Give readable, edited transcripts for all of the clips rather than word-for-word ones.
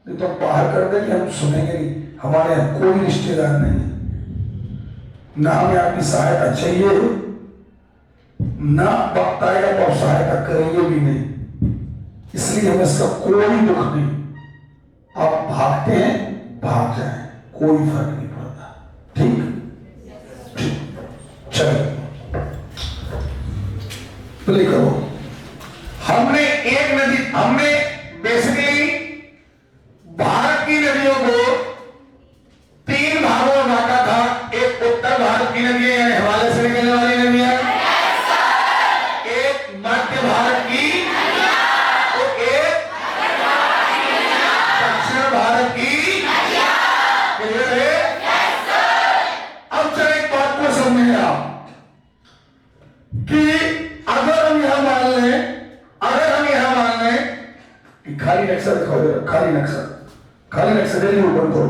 तो बाहर कर देंगे, हम सुनेंगे नहीं। हमारे यहाँ कोई रिश्तेदार नहीं है, ना हमें आपकी सहायता चाहिए, ना वक्त आएगा तो आप सहायता करेंगे भी नहीं, इसलिए हमें इसका कोई दुख नहीं। आप भागते हैं, भाग जाएं, कोई फर्क नहीं पड़ता। ठीक ठीक, चलो प्ले करो। हमने एक नदी, हमने बेसिकली भारत की नदियों को 3 भागों में बांटा था। एक उत्तर भारत की नदी है, यानी हिमालय से निकलने वाली नदी है, एक मध्य भारत की, तो एक दक्षिण भारत की। क्लियर है? अब चले एक बात को समझें आप कि अगर हम यह मान लें कि खाली नक्शा दिखाओ जरा, खाली नक्शा दे ऊपर करो।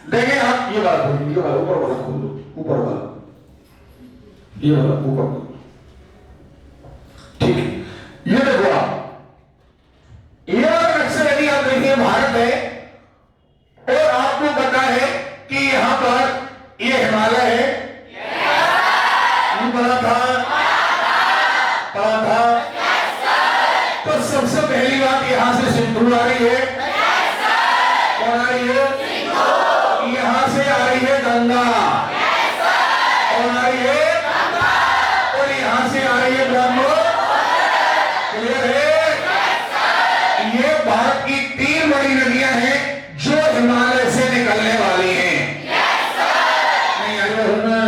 देखें आप, ये वाला ऊपर वाला खोल दो, ऊपर वाला, ये वाला ऊपर। ठीक है, ये देखो आप, ये वाला नक्शा यदि आप देखिए भारत है, और आपको पता है कि यहां पर ये हिमालय है, ये पता था। तो सबसे पहली बात, यहां से सिंधु आ रही है। कौन आ रही है? यहां से आ रही है गंगा। कौन आ रही है? और यहां से आ रही है ब्रह्मपुत्र। क्लियर है? ये भारत की 3 बड़ी नदियां हैं जो हिमालय से निकलने वाली हैं। नहीं आ रही है?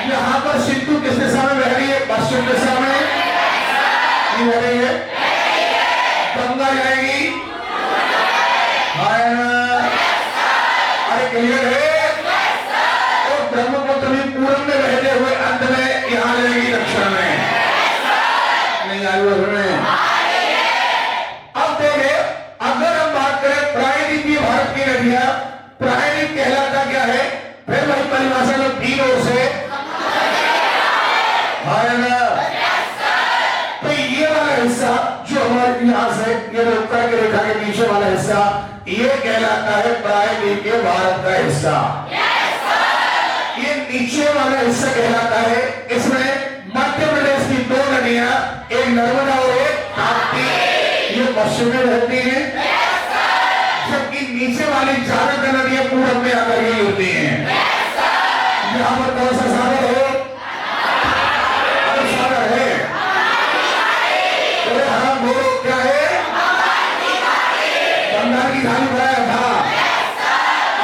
यहां पर सिंधु किस दिशा में बह रही है? पश्चिम दिशा में नहीं बह रही है। गंगा जाएगी, अरे क्लियर है? और ब्रह्मपुत्र भी पूर्व में बहते हुए अंत में यहां जाएगी दक्षिण में। नहीं आ रही है? अब देखें, अगर हम बात करें प्रायद्वीपीय भारत की नदियां, प्रायद्वीप कहलाता क्या है? फिर वही परिभाषा जो 3 ओर से तो ये वाला हिस्सा जो हमारे यहां से ये उत्तर की रेखा के पीछे वाला हिस्सा, ये कहलाता है प्रायद्वीपीय भारत का हिस्सा। ये नीचे वाला हिस्सा कहलाता है, इसमें मध्य प्रदेश की 2 नदियां, एक नर्मदा और एक ताप्ती, ये पश्चिम में रहती हैं, जबकि नीचे वाली ज्यादातर नदियां पूरब में आकर ही होती हैं। यहां पर कौन सा सागर है? सागर है। तो हम बोलो क्या है? गंगा की खाली बनाया था।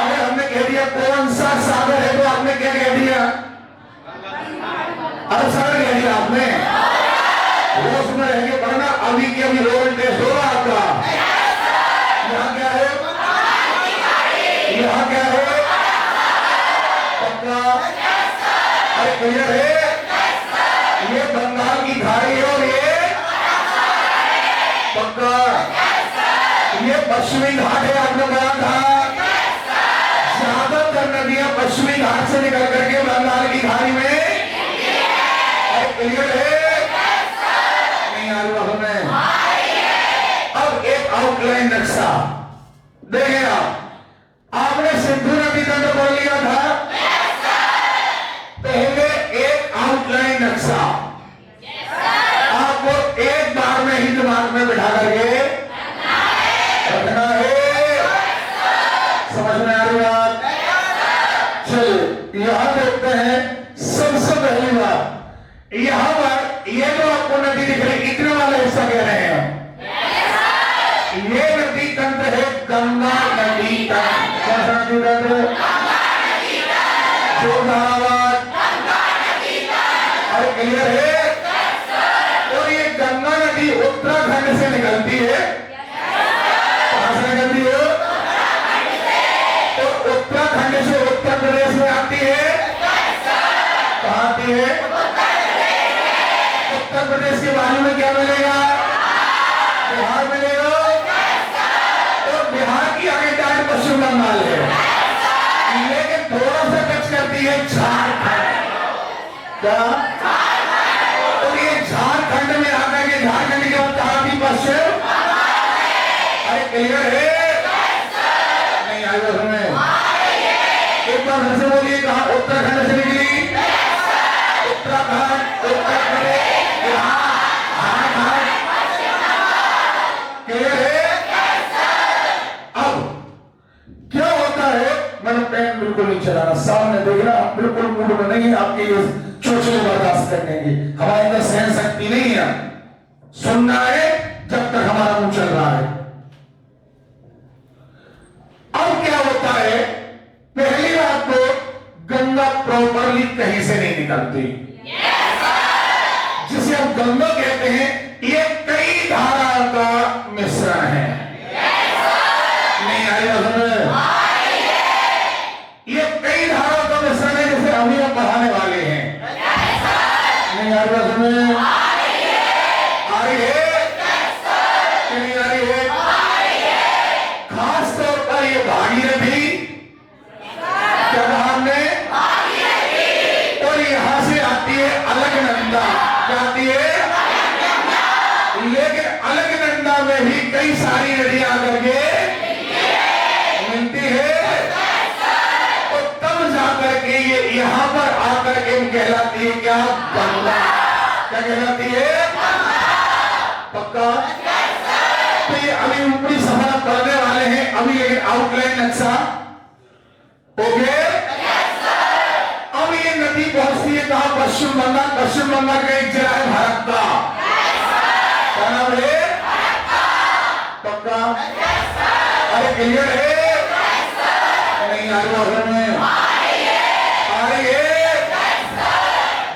अगर हमने कह दिया कौन सा सागर है, तो आपने क्या कह दिया? अरब सागर कह दिया आपने। होश में रहेंगे, वरना अभी के अभी रोड टेस्ट हो रहा आपका। यहाँ क्या है? यहाँ क्या है? पक्का? अरे क्लियर है? ये बंगाल की खाड़ी है, और ये पक्का? ये पश्चिमी घाट है, आपने बताया था। ज्यादातर नदियां पश्चिमी घाट से निकल करके बंगाल की खाड़ी में। क्लियर है? नहीं आ रही में? अब एक आउटलाइन नक्शा देखें आप। आपने सिंधु नदी तंत्र बोल लिया था। पहले एक आउटलाइन नक्शा आपको एक बार में ही दिमाग में बिठा करके रखना है। समझ में आ रही बात? चलिए यहां देखते हैं। सबसे पहली बात, यहां पर ये जो आपको नदी दिख रही, इतने वाला हिस्सा कह रहे हैं हम, ये नदी तंत्र है गंगा नदी तंत्र। कौन सा नदी तंत्र? जो धारावाद। अरे क्लियर है? और ये गंगा नदी उत्तराखंड से निकलती है। कहां से निकलती है? तो उत्तराखंड से उत्तर प्रदेश में आती है। कहां आती है? उत्तर प्रदेश के बाजू में क्या मिलेगा? बिहार मिलेगा। और बिहार की आगे डाट पश्चिम बंगाल है, लेकिन थोड़ा सा टच करती है झारखंड। क्या? और ये झारखंड में आकर के झारखंड के क्लियर है? नहीं आई बात में? एक बार फिर से बोलिए, कहा उत्तराखंड से निकली? उत्तराखंड, उत्तर प्रदेश, बिहार, क्लियर है? अब क्या होता है, मैंने पेन बिल्कुल नहीं चलाना, सामने देखना, बिल्कुल मूड में नहीं है आपके ये चोचले बर्दाश्त करने की, हमारे अंदर सहन शक्ति नहीं है, सुनना है जब तक हमारा मुंह चल रहा है। अब क्या होता है, पहली बात तो गंगा प्रॉपरली कहीं से नहीं निकलती, जिसे हम गंगा कहते हैं, ये कई धाराओं का मिश्रण है। नहीं आई समझ? ये कई धाराओं का मिश्रण है, जैसे अभी हम पढ़ाने वाले हैं। नहीं आ रही समझ? आ रही है? नहीं आ रही है? खास तौर पर ये भागीरथी, क्या कहा हमने? और यहां से आती है अलकनंदा, क्या आती है? लेकिन अलकनंदा में भी कई सारी नदियां करके मिलती है, और तब जाकर के ये यहां पर आकर के कहलाती है क्या? गंगा। क्या कहलाती है? पक्का? तो ये अभी ऊपरी सफर पढ़ने वाले हैं अभी, लेकिन आउटलाइन नक्शा ओके? अब ये नदी पहुंचती है कहां? पश्चिम बंगाल। पश्चिम बंगाल का एक जिला है भारत का, क्या नाम है? पक्का? अरे क्लियर है? नहीं आ रही में? आ रही है?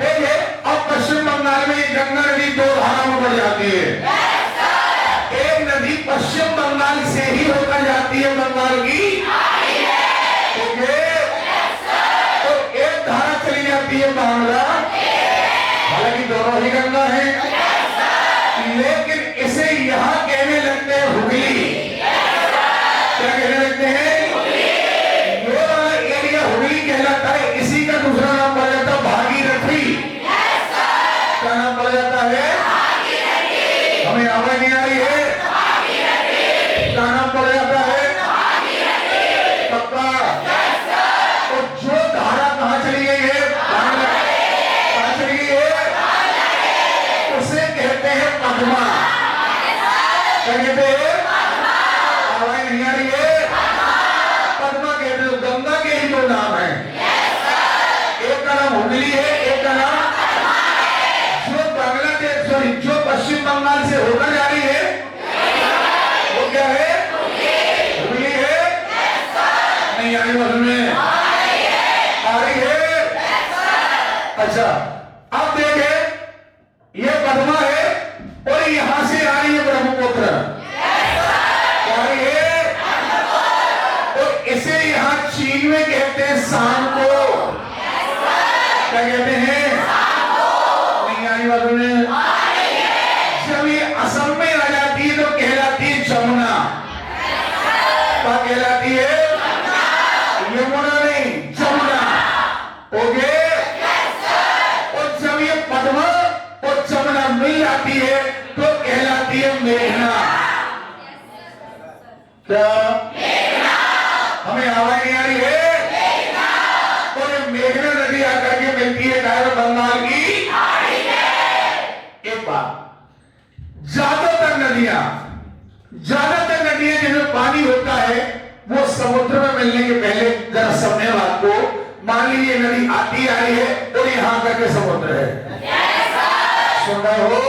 देखिए, अब पश्चिम बंगाल में गंगा नदी दो धाराओं में बढ़ जाती है। एक नदी पश्चिम बंगाल से ही होकर जाती है बंगाल की, ओके? तो एक धारा चली जाती है बांग्ला, हालांकि दोनों ही गंगा है, लेकिन इसे यहां कहने लगते हैं हुगली। क्या कहने लगते हैं? ये वाला एरिया हुगली कहलाता है, इसी का दूसरा नाम पड़ जाता है भागीरथी। क्या नाम पड़ जाता है? हमें आवाज नहीं आ रही है? क्या नाम पड़ जाता है? पक्का? तो जो धारा कहां चली गई है? कहां चली गई है? उसे कहते हैं पद्मा। क्या कहते हैं? आवाज नहीं आ रही है? पद्मा कहते हैं। गंगा के ही दो नाम है, एक का नाम हुगली है, एक का नाम जो बांग्लादेश, सॉरी, जो पश्चिम बंगाल से होकर जा रही है वो क्या है? हुगली है? नहीं आ रही समझ में? आ रही है? अच्छा, अब देखें, ये पद्मा है और यहां से आ रही है ब्रह्मपुत्र, क्या आ रही है? और इसे यहां चीन में कहते हैं सांगपो। क्या कहते हैं? नहीं आई बात में? जब ये असम में आ जाती है तो कहलाती है जमुना। क्या कहलाती है? यमुना नहीं, जमुना, ओके? और जब ये पद्मा और जमुना मिल जाती है तो कहलाती है मेघना। क्या? हमें आवाज नहीं आ रही है? और ये मेघना नदी आकर के मिलती है डायरेक्ट बंगाल की। एक बात, ज्यादातर नदियां जिनमें पानी होता है वो समुद्र में मिलने के पहले, जरा समझे बात को, मान लीजिए नदी आती आ रही है और यहां करके समुद्र है, सुन रहे हो?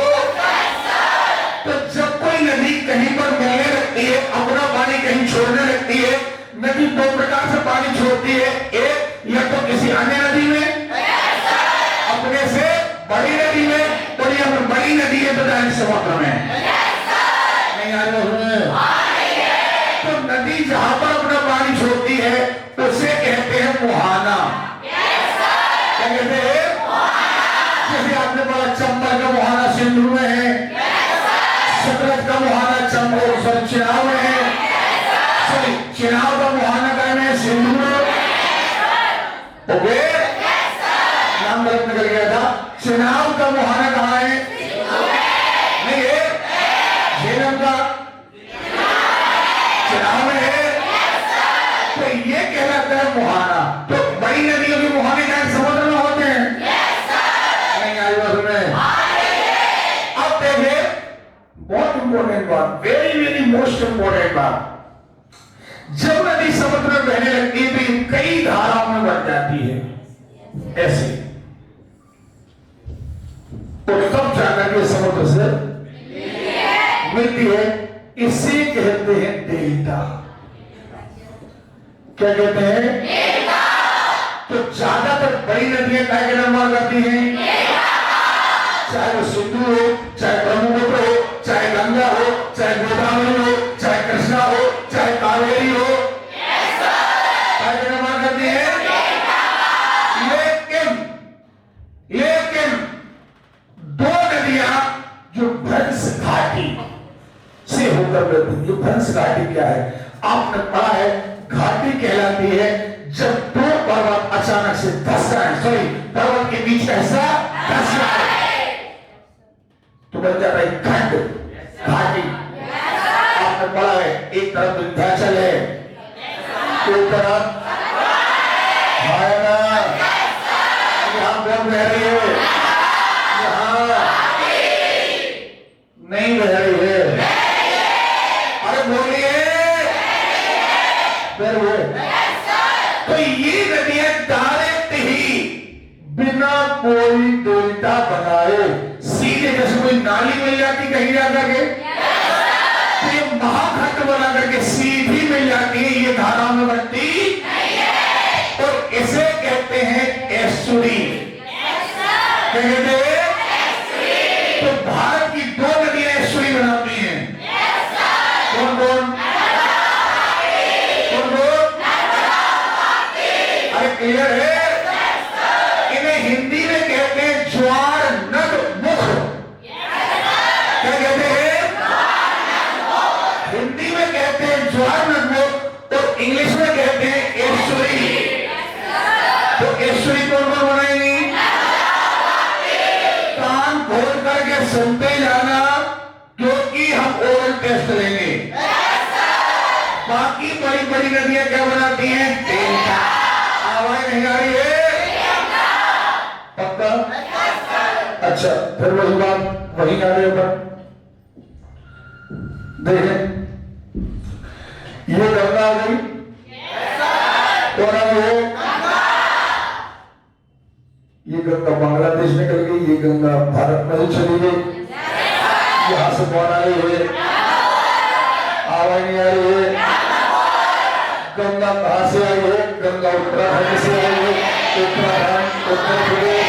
तो जब कोई नदी कहीं पर मिलने लगती है, अपना पानी कहीं छोड़ने लगती है, नदी दो प्रकार से पानी छोड़ती है, एक या तो किसी अन्य नदी में, अपने से बड़ी नदी में, और या फिर बड़ी नदी है तो डायरेक्ट समुद्र में। नहीं आ रही? तो नदी जहां पर अपना पानी छोड़ती है उसे कहते हैं मुहाना। क्या कहते हैं? जैसे आपने पढ़ा चंबल का मुहाना सिंधु में है, सतलज का मुहाना चिनाब में है, सॉरी चिनाब का मुहाना कहाँ में है? सिंधु में, ओके? नाम गलत निकल गया था। चिनाब का मुहाना कहाँ है? नहीं है? झेलम का बहुत इंपॉर्टेंट बात, वेरी वेरी मोस्ट इंपॉर्टेंट बात। जब नदी समुद्र में बहने लगती है तो ये कई धाराओं में बढ़ जाती है ऐसे, तो तब जाकर के समुद्र से मिलती है। इसे कहते हैं डेल्टा। क्या कहते हैं? डेल्टा। तो ज्यादातर बड़ी नदियां क्या के निर्माण करती हैं? चाहे वो सिंधु हो, चाहे ब्रह्मपुत्र हो, चाहे गंगा हो, चाहे गोदावरी हो, चाहे कृष्णा हो, चाहे कावेरी हो, क्या के निर्माण करती है? लेकिन दो नदियां जो भंस घाटी से होकर बहती है। भंस घाटी क्या है? आपने पढ़ा है, घाटी कहलाती है जब दो पर्वत अचानक से धस जाए, सॉरी पर्वत के बीच का हिस्सा धस जाए तो बन जाता है खंड, घाटी। आपने पढ़ा है, एक तरफ विंध्याचल है, एक तरफ यहाँ कौन बह रही है? यहाँ नहीं बह रही है। अरे बोलिए, तो ये नदियां डायरेक्ट ही बिना कोई डेल्टा बनाए सीधे, जैसे कोई नाली मिल जाती कहीं जाकर के, तो ये महाखंड बना करके सीधी मिल जाती है, ये धाराओं में बनती और इसे कहते हैं एस्चुरी। क्या कहते हैं? तो भारत की दो नदियां एस्चुरी बनाती हैं। कौन कौन? अरे क्लियर है? इन्हें हिंदी में कहते हैं ज्वार नद मुख। क्या कहते हैं? हिंदी में कहते हैं ज्वार नद मुख, तो इंग्लिश में कहते हैं एस्चुरी। तो एस्चुरी कौन कौन बनाएंगी? कान खोल करके सुनते जाना, क्योंकि हम ओरल टेस्ट लेंगे। बाकी बड़ी बड़ी नदियां क्या बनाती हैं? डेल्टा। आवाज नहीं आ रही है? पक्का? अच्छा, फिर वही बात वही आ रही है। देखें, ये गंगा आ गई और अब ये गंगा बांग्लादेश निकल गई, ये गंगा भारत में ही चली गई। यहां से कौन आ रही है? आवाज नहीं आ रही है? गंगा कहां से आई है? गंगा उत्तराखंड से आई है। उत्तराखंड, उत्तर प्रदेश।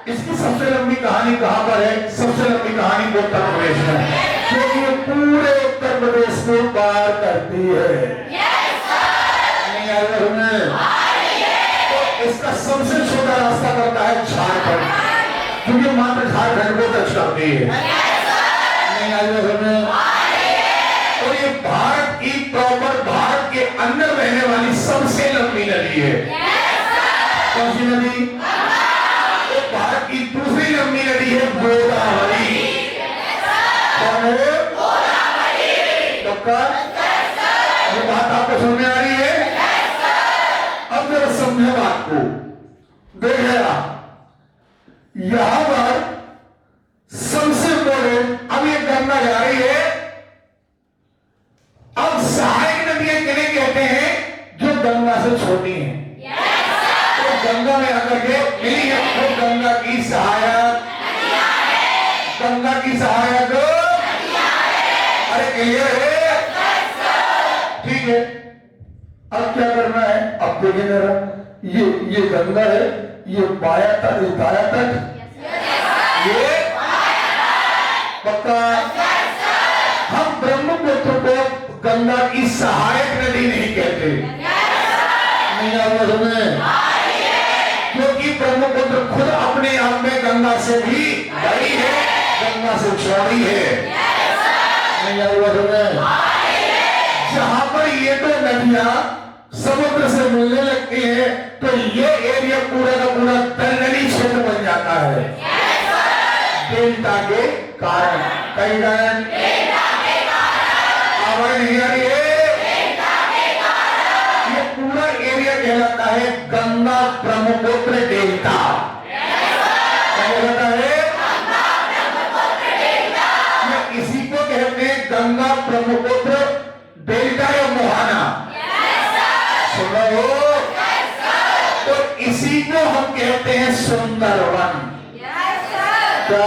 इसकी सबसे लंबी कहानी कहां पर है? सबसे लंबी कहानी उत्तर प्रदेश में है, क्योंकि ये पूरे उत्तर प्रदेश को पार करती है। नहीं आ रहा हमें? तो इसका सबसे छोटा रास्ता करता है झारखंड, क्योंकि मात्र झारखंड को टच करती है। नहीं आ रहा हमें? और ये भारत की प्रॉपर, भारत के अंदर बहने वाली सबसे लंबी नदी है। कौन सी नदी? तो भारत की दूसरी लंबी नदी है गोदावरी। कौन है? ये बात आपको समझ में आ रही है? अब जरा समझे बात को। देखिएगा, यहां पर सबसे इम्पोर्टेंट, अब ये गंगा जा रही है। अब सहायक नदियां किन्हें कहते हैं? जो गंगा से छोटी हैं। तो गंगा में आकर के मिली है, तो गंगा की सहायक, गंगा की सहायक। अरे क्लियर है? ठीक है, अब क्या करना है? अब देखिए जरा, ये गंगा है, ये बाया तट, ये दाया तट, ये पक्का। हम ब्रह्मपुत्र को गंगा की सहायक नदी नहीं कहते। नहीं आ रहा हमें? क्योंकि ब्रह्मपुत्र खुद अपने आप में गंगा से भी बड़ी है, गंगा से चौड़ी है। नहीं आ रहा हमें? जहां पर ये दो नदियां समुद्र से मिलने लगती है, तो ये एरिया पूरा का पूरा दलदली क्षेत्र बन जाता है डेल्टा के कारण। कई कारण? आवाज नहीं आ रही है? ये पूरा एरिया कहलाता है गंगा ब्रह्मपुत्र डेल्टा। क्या कहलाता है? क्या?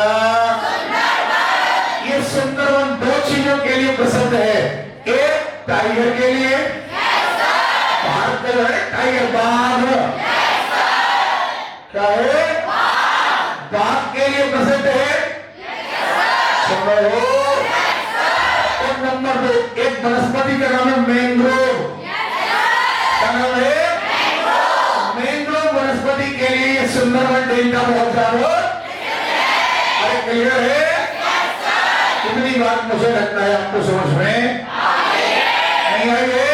ये सुंदरवन दो चीजों के लिए प्रसिद्ध है। एक टाइगर के लिए, भारत का जो है टाइगर, बाघ, क्या है? बाघ के लिए प्रसिद्ध है। सुन रहे हो? और नंबर 2, एक वनस्पति का नाम है मैंग्रोव। क्या नाम है? मैंग्रोव वनस्पति के लिए ये सुंदरवन डेल्टा बहुत ज्यादा। अरे क्लियर है? कितनी बात मुझे लगता है आपको समझ में नहीं आई है?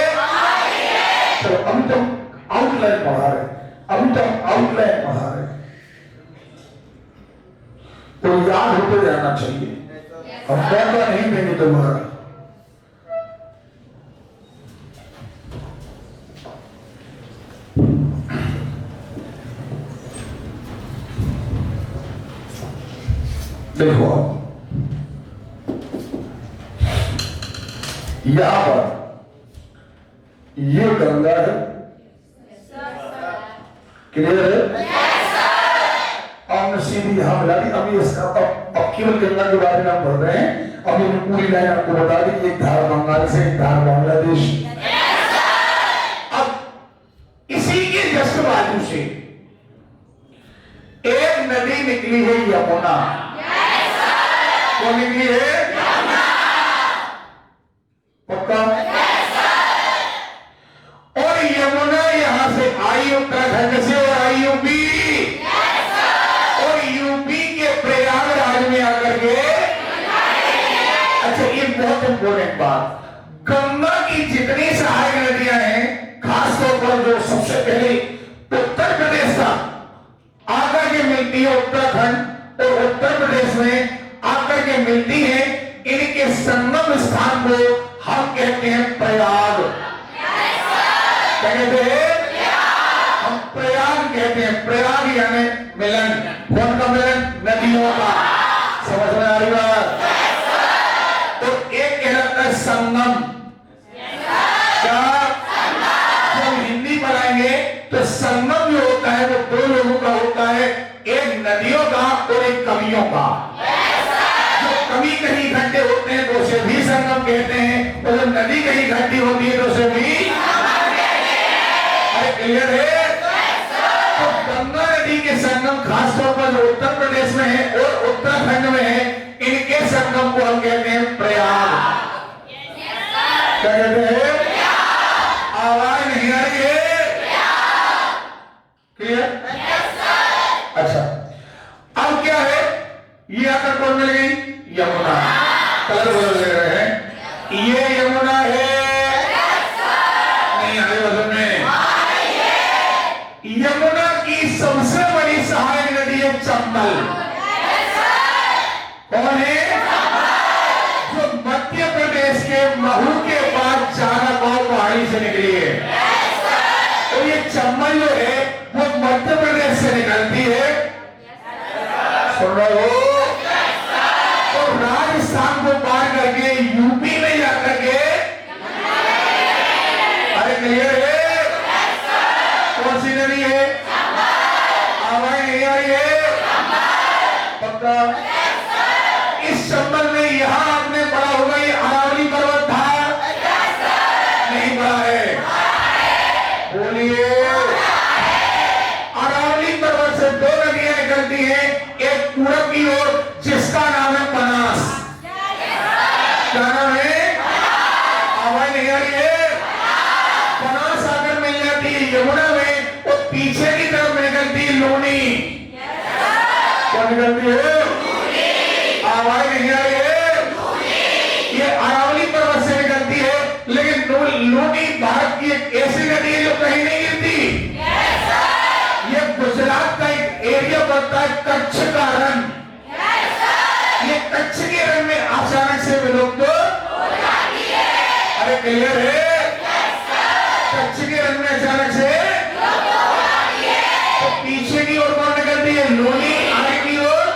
चलो अभी तक आउटलाइन पढ़ा रहे, तो याद होते रहना चाहिए। हम मौका नहीं देंगे दोबारा। देखो यहां पर ये गंगा है, क्लियर है? और सीधी यहां मिला दी। अभी इसका अब केवल गंगा के बारे में हम पढ़ रहे हैं। अब ये पूरी लाइन आपको बता दी। एक धार बंगाल से, एक धार बांग्लादेश। अब इसी के जस्ट बाजू से एक नदी निकली है, यमुना। कौन निकली है? पक्का? और यमुना यहां से आई उत्तराखंड से और आई यूपी, और यूपी के प्रयागराज में आकर के। अच्छा, ये बहुत इंपॉर्टेंट बात, गंगा की जितनी सहायक नदियां हैं, खासतौर पर जो सबसे पहले उत्तर प्रदेश था आकर के मिलती है उत्तराखंड, और उत्तर प्रदेश में आकर के मिलती है, इनके संगम स्थान को हम कहते हैं प्रयाग। क्या कहते हैं? हम प्रयाग कहते हैं। प्रयाग यानी मिलन। कौन का मिलन? नदियों का। समझ में आ रही बात? तो एक कहलाता है संगम। क्या? जब हिंदी पढ़ाएंगे तो संगम जो होता है वो दो लोगों का होता है, एक नदियों का और एक कवियों का। कवि कहीं इकट्ठे होते हैं तो उसे भी संगम कहते हैं, और जब नदी कहीं इकट्ठी होती है तो उसे भी। अरे क्लियर है? तो गंगा नदी के संगम खासतौर पर जो उत्तर प्रदेश में है और उत्तराखंड में है, इनके संगम को हम कहते हैं प्रयाग। क्या कहते हैं? आवाज नहीं आ रही है? क्लियर? अच्छा, अब क्या है? ये आकर कौन मिल गई? यमुना। कलर बदल दे रहे हैं। ये यमुना है, नहीं आगे वजन में। यमुना की सबसे बड़ी सहायक नदी है चंबल। कौन है? जो मध्य प्रदेश के महू के बाद चारागांव पहाड़ी से निकली है। तो ये चंबल जो है वो मध्य प्रदेश से निकलती है। सुन रहे हो? राजस्थान को पार करके यूपी में जाकर के। अरे क्लियर है? कौन सी नदी है? आवाज नहीं आ रही है? पक्का? इस चंबल में यहां आपने पढ़ा होगा, ये अरावली पर्वत था, नहीं पढ़ा है? बोलिए। अरावली पर्वत से दो नदियां निकलती हैं, एक पूरब की ओर जिसका नाम है बनास। क्या नाम है? आवाज नहीं आ रही है? बनास आकर मिल जाती है यमुना में, और पीछे की तरफ निकलती है लूनी। क्या निकलती है? आवाज नहीं आ रही है? ये अरावली पर्वत से निकलती है, लेकिन लूनी भारत की एक ऐसी नदी है जो कहीं नहीं गिरती। ये गुजरात का एक एरिया पड़ता है, कच्छ का रण। ये कच्छ के रण में अचानक से विलुप्त हो जाती है। अरे क्लियर है? कच्छ के रण में अचानक से विलुप्त हो जाती है। तो पीछे की ओर कौन निकलती है? लूनी। आगे की ओर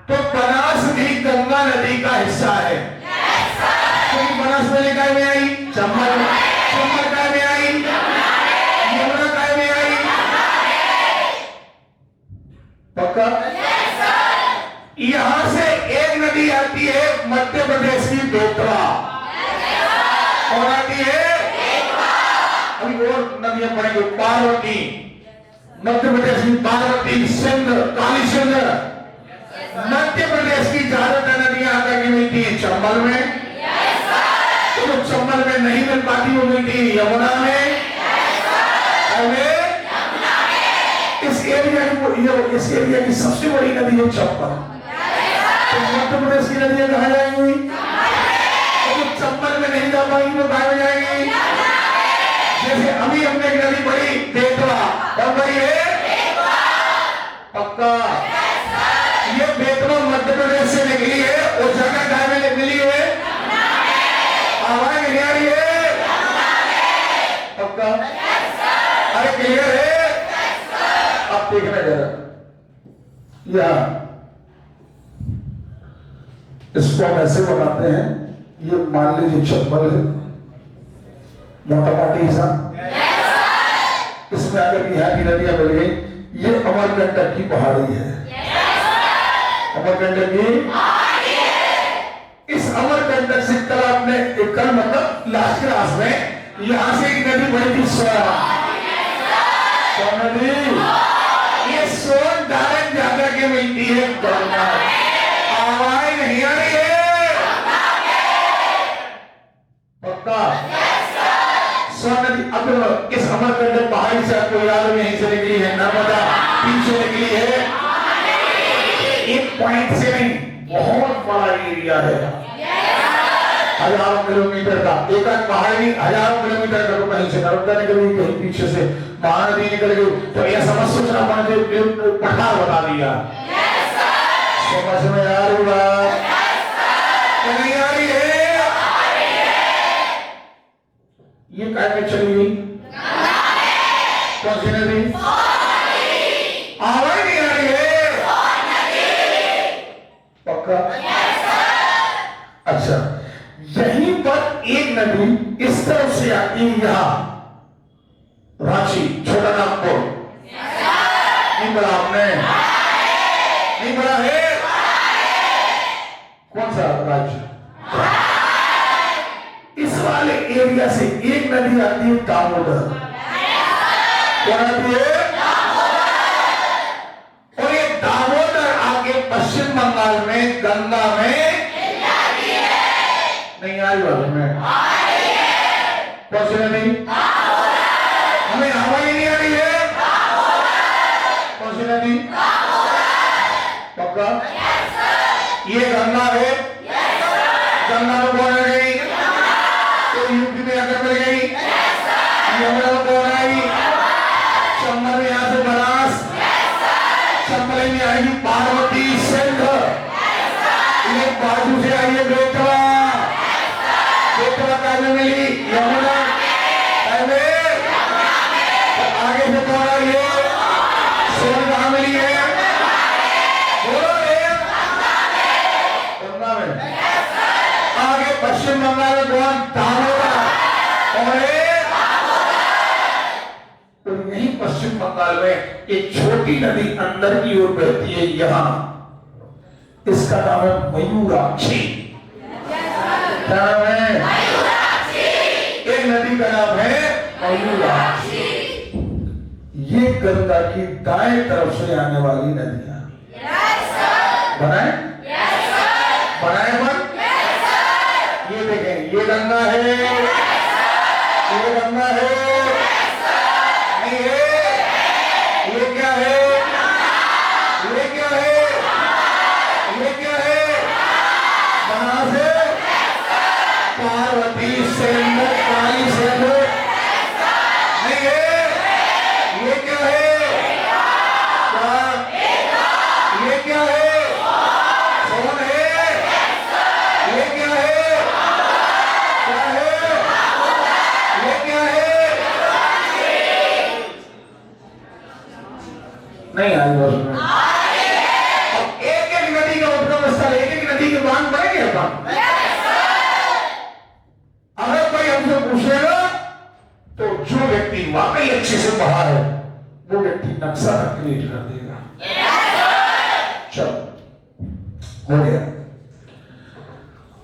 तो बनास भी गंगा नदी का हिस्सा है। तो बनास में काय में आई? चंबल। चंबल काय में आई? यमुना काय में आई? पक्का? यहां से एक नदी आती है मध्य प्रदेश की बेतवा। कौन आती है? अभी और नदियां पड़ेंगी। पार्वती, मध्य प्रदेश की पार्वती, सिंध, काली सिंध। मध्य प्रदेश की ज्यादातर नदियां आकर के मिलती है चंबल में, तो चंबल में नहीं मिल पाती वो मिलती है यमुना में। इस एरिया की सबसे बड़ी नदी है चंबल। तो मध्य प्रदेश की नदियां कहाँ जाएंगी? तो चंबल में नहीं जा पाएंगी तो कहाँ जाएंगी? जैसे अभी हमने एक नदी पढ़ी बेतवा, कब पढ़ी है? पक्का? ये बेतवा मध्य प्रदेश से निकली है, उस जगह कहाँ में मिली है? आवाज नहीं आ रही है? पक्का? अरे क्लियर है? अब देखना जरा, या इसको हम ऐसे बनाते हैं, ये मान लीजिए चंबल है, मोटा मोटी हिस्सा, इसमें अगर यहाँ की नदियां मिल गई, ये अमरकंटक की पहाड़ी है। अमरकंटक की इस अमरकंटक से कल आपने कल मतलब लास्ट क्लास में यहां से एक नदी बड़ी थी सोन नदी। ये सोन डायरेक्ट जाकर के मिलती है गंगा। आवाज नहीं आ रही है? पक्का? सोन नदी अब इस अमरकंटक पहाड़ी से आपको याद है यहीं से निकली है, नर्मदा पीछे निकली है। एक पॉइंट से नहीं, बहुत बड़ा एरिया है, हजारों किलोमीटर का। एक आध पहाड़ नहीं, हजारों किलोमीटर का। तो कहीं से नर्मदा निकल गई, कहीं पीछे से महानदी निकल गई, तो यह समझ सोचना पड़े पठार बता दिया। समझ में आ रही बात? नहीं आ रही है? ये काय में चली गई? कौन सी नदी? आवाज नहीं आ रही है? पक्का? अच्छा, यहीं पर एक नदी इस तरफ से आती है, यहां रांची, छोटा नागपुर। नहीं पढ़ा आपने? नहीं पढ़ा है? कौन सा राज्य? इस वाले एरिया से एक नदी आती है दामोदर। कौन आती है? और ये दामोदर आगे पश्चिम बंगाल में गंगा में नहीं आई वाले में कौन सी नदी? हमें आवाज नहीं आ रही है? कौन सी नदी? पक्का? ये गंगा है। गंगा में कौन आ गई? तो यूपी में आकर मिल गई। यमुना में कौन आई? चंबल में यहां से बनास, चंबल में आएगी पार्वती, सिंध, एक बाजू से आई है बेतवा। बेतवा कहाँ मिली? यमुना। आगे से कौन आई है? सोन कहाँ मिली है? बोलो रे। गंगा में। आगे पश्चिम बंगाल में कौन? दामोदर। और तो यही पश्चिम बंगाल में एक छोटी नदी अंदर की ओर बहती है, यहां। इसका नाम है मयूराक्षी। क्या नाम है? एक नदी का नाम है मयूराक्षी। ये गंगा की दाएं तरफ से आने वाली नदियां। बनाए? बनाए मन? ये देखें, ये गंगा है, ये गंगा है, नहीं है? ये क्या है? ये क्या है? ये क्या है? बनास है, पार्वती, सिंध, काली सिंध, नहीं है? ये क्या है? ये क्या है? सोन है? ये क्या है? क्या है? ये क्या है? नहीं आई वर्ष में। अब एक एक नदी का उद्गम स्थल, एक एक नदी के बांध बनेंगे अपन। अगर कोई हमसे पूछेगा तो जो व्यक्ति वाकई अच्छे से पढ़ा है वो व्यक्ति नक्शा क्रिएट कर देगा। चलो हो गया।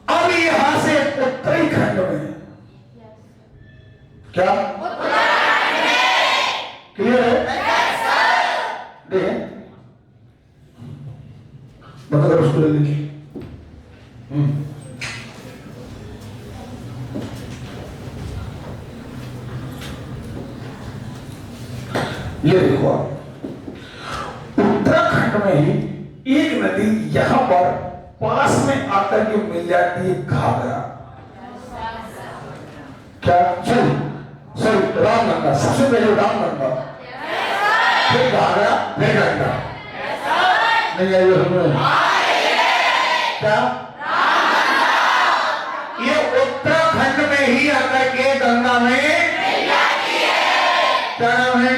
अब यहां से उत्तराखंड में क्या क्लियर है? देखें मतलब उसको ले लीजिए। ये देखो आप, उत्तराखंड में ही एक नदी यहां पर पास में आकर के मिल जाती है, घाघरा। क्या? सॉरी रामगंगा, सबसे पहले रामगंगा, फिर घाघरा, फिर गंगा। नहीं आई समझ? क्या? ये उत्तराखंड में ही आकर के गंगा में क्या नाम है?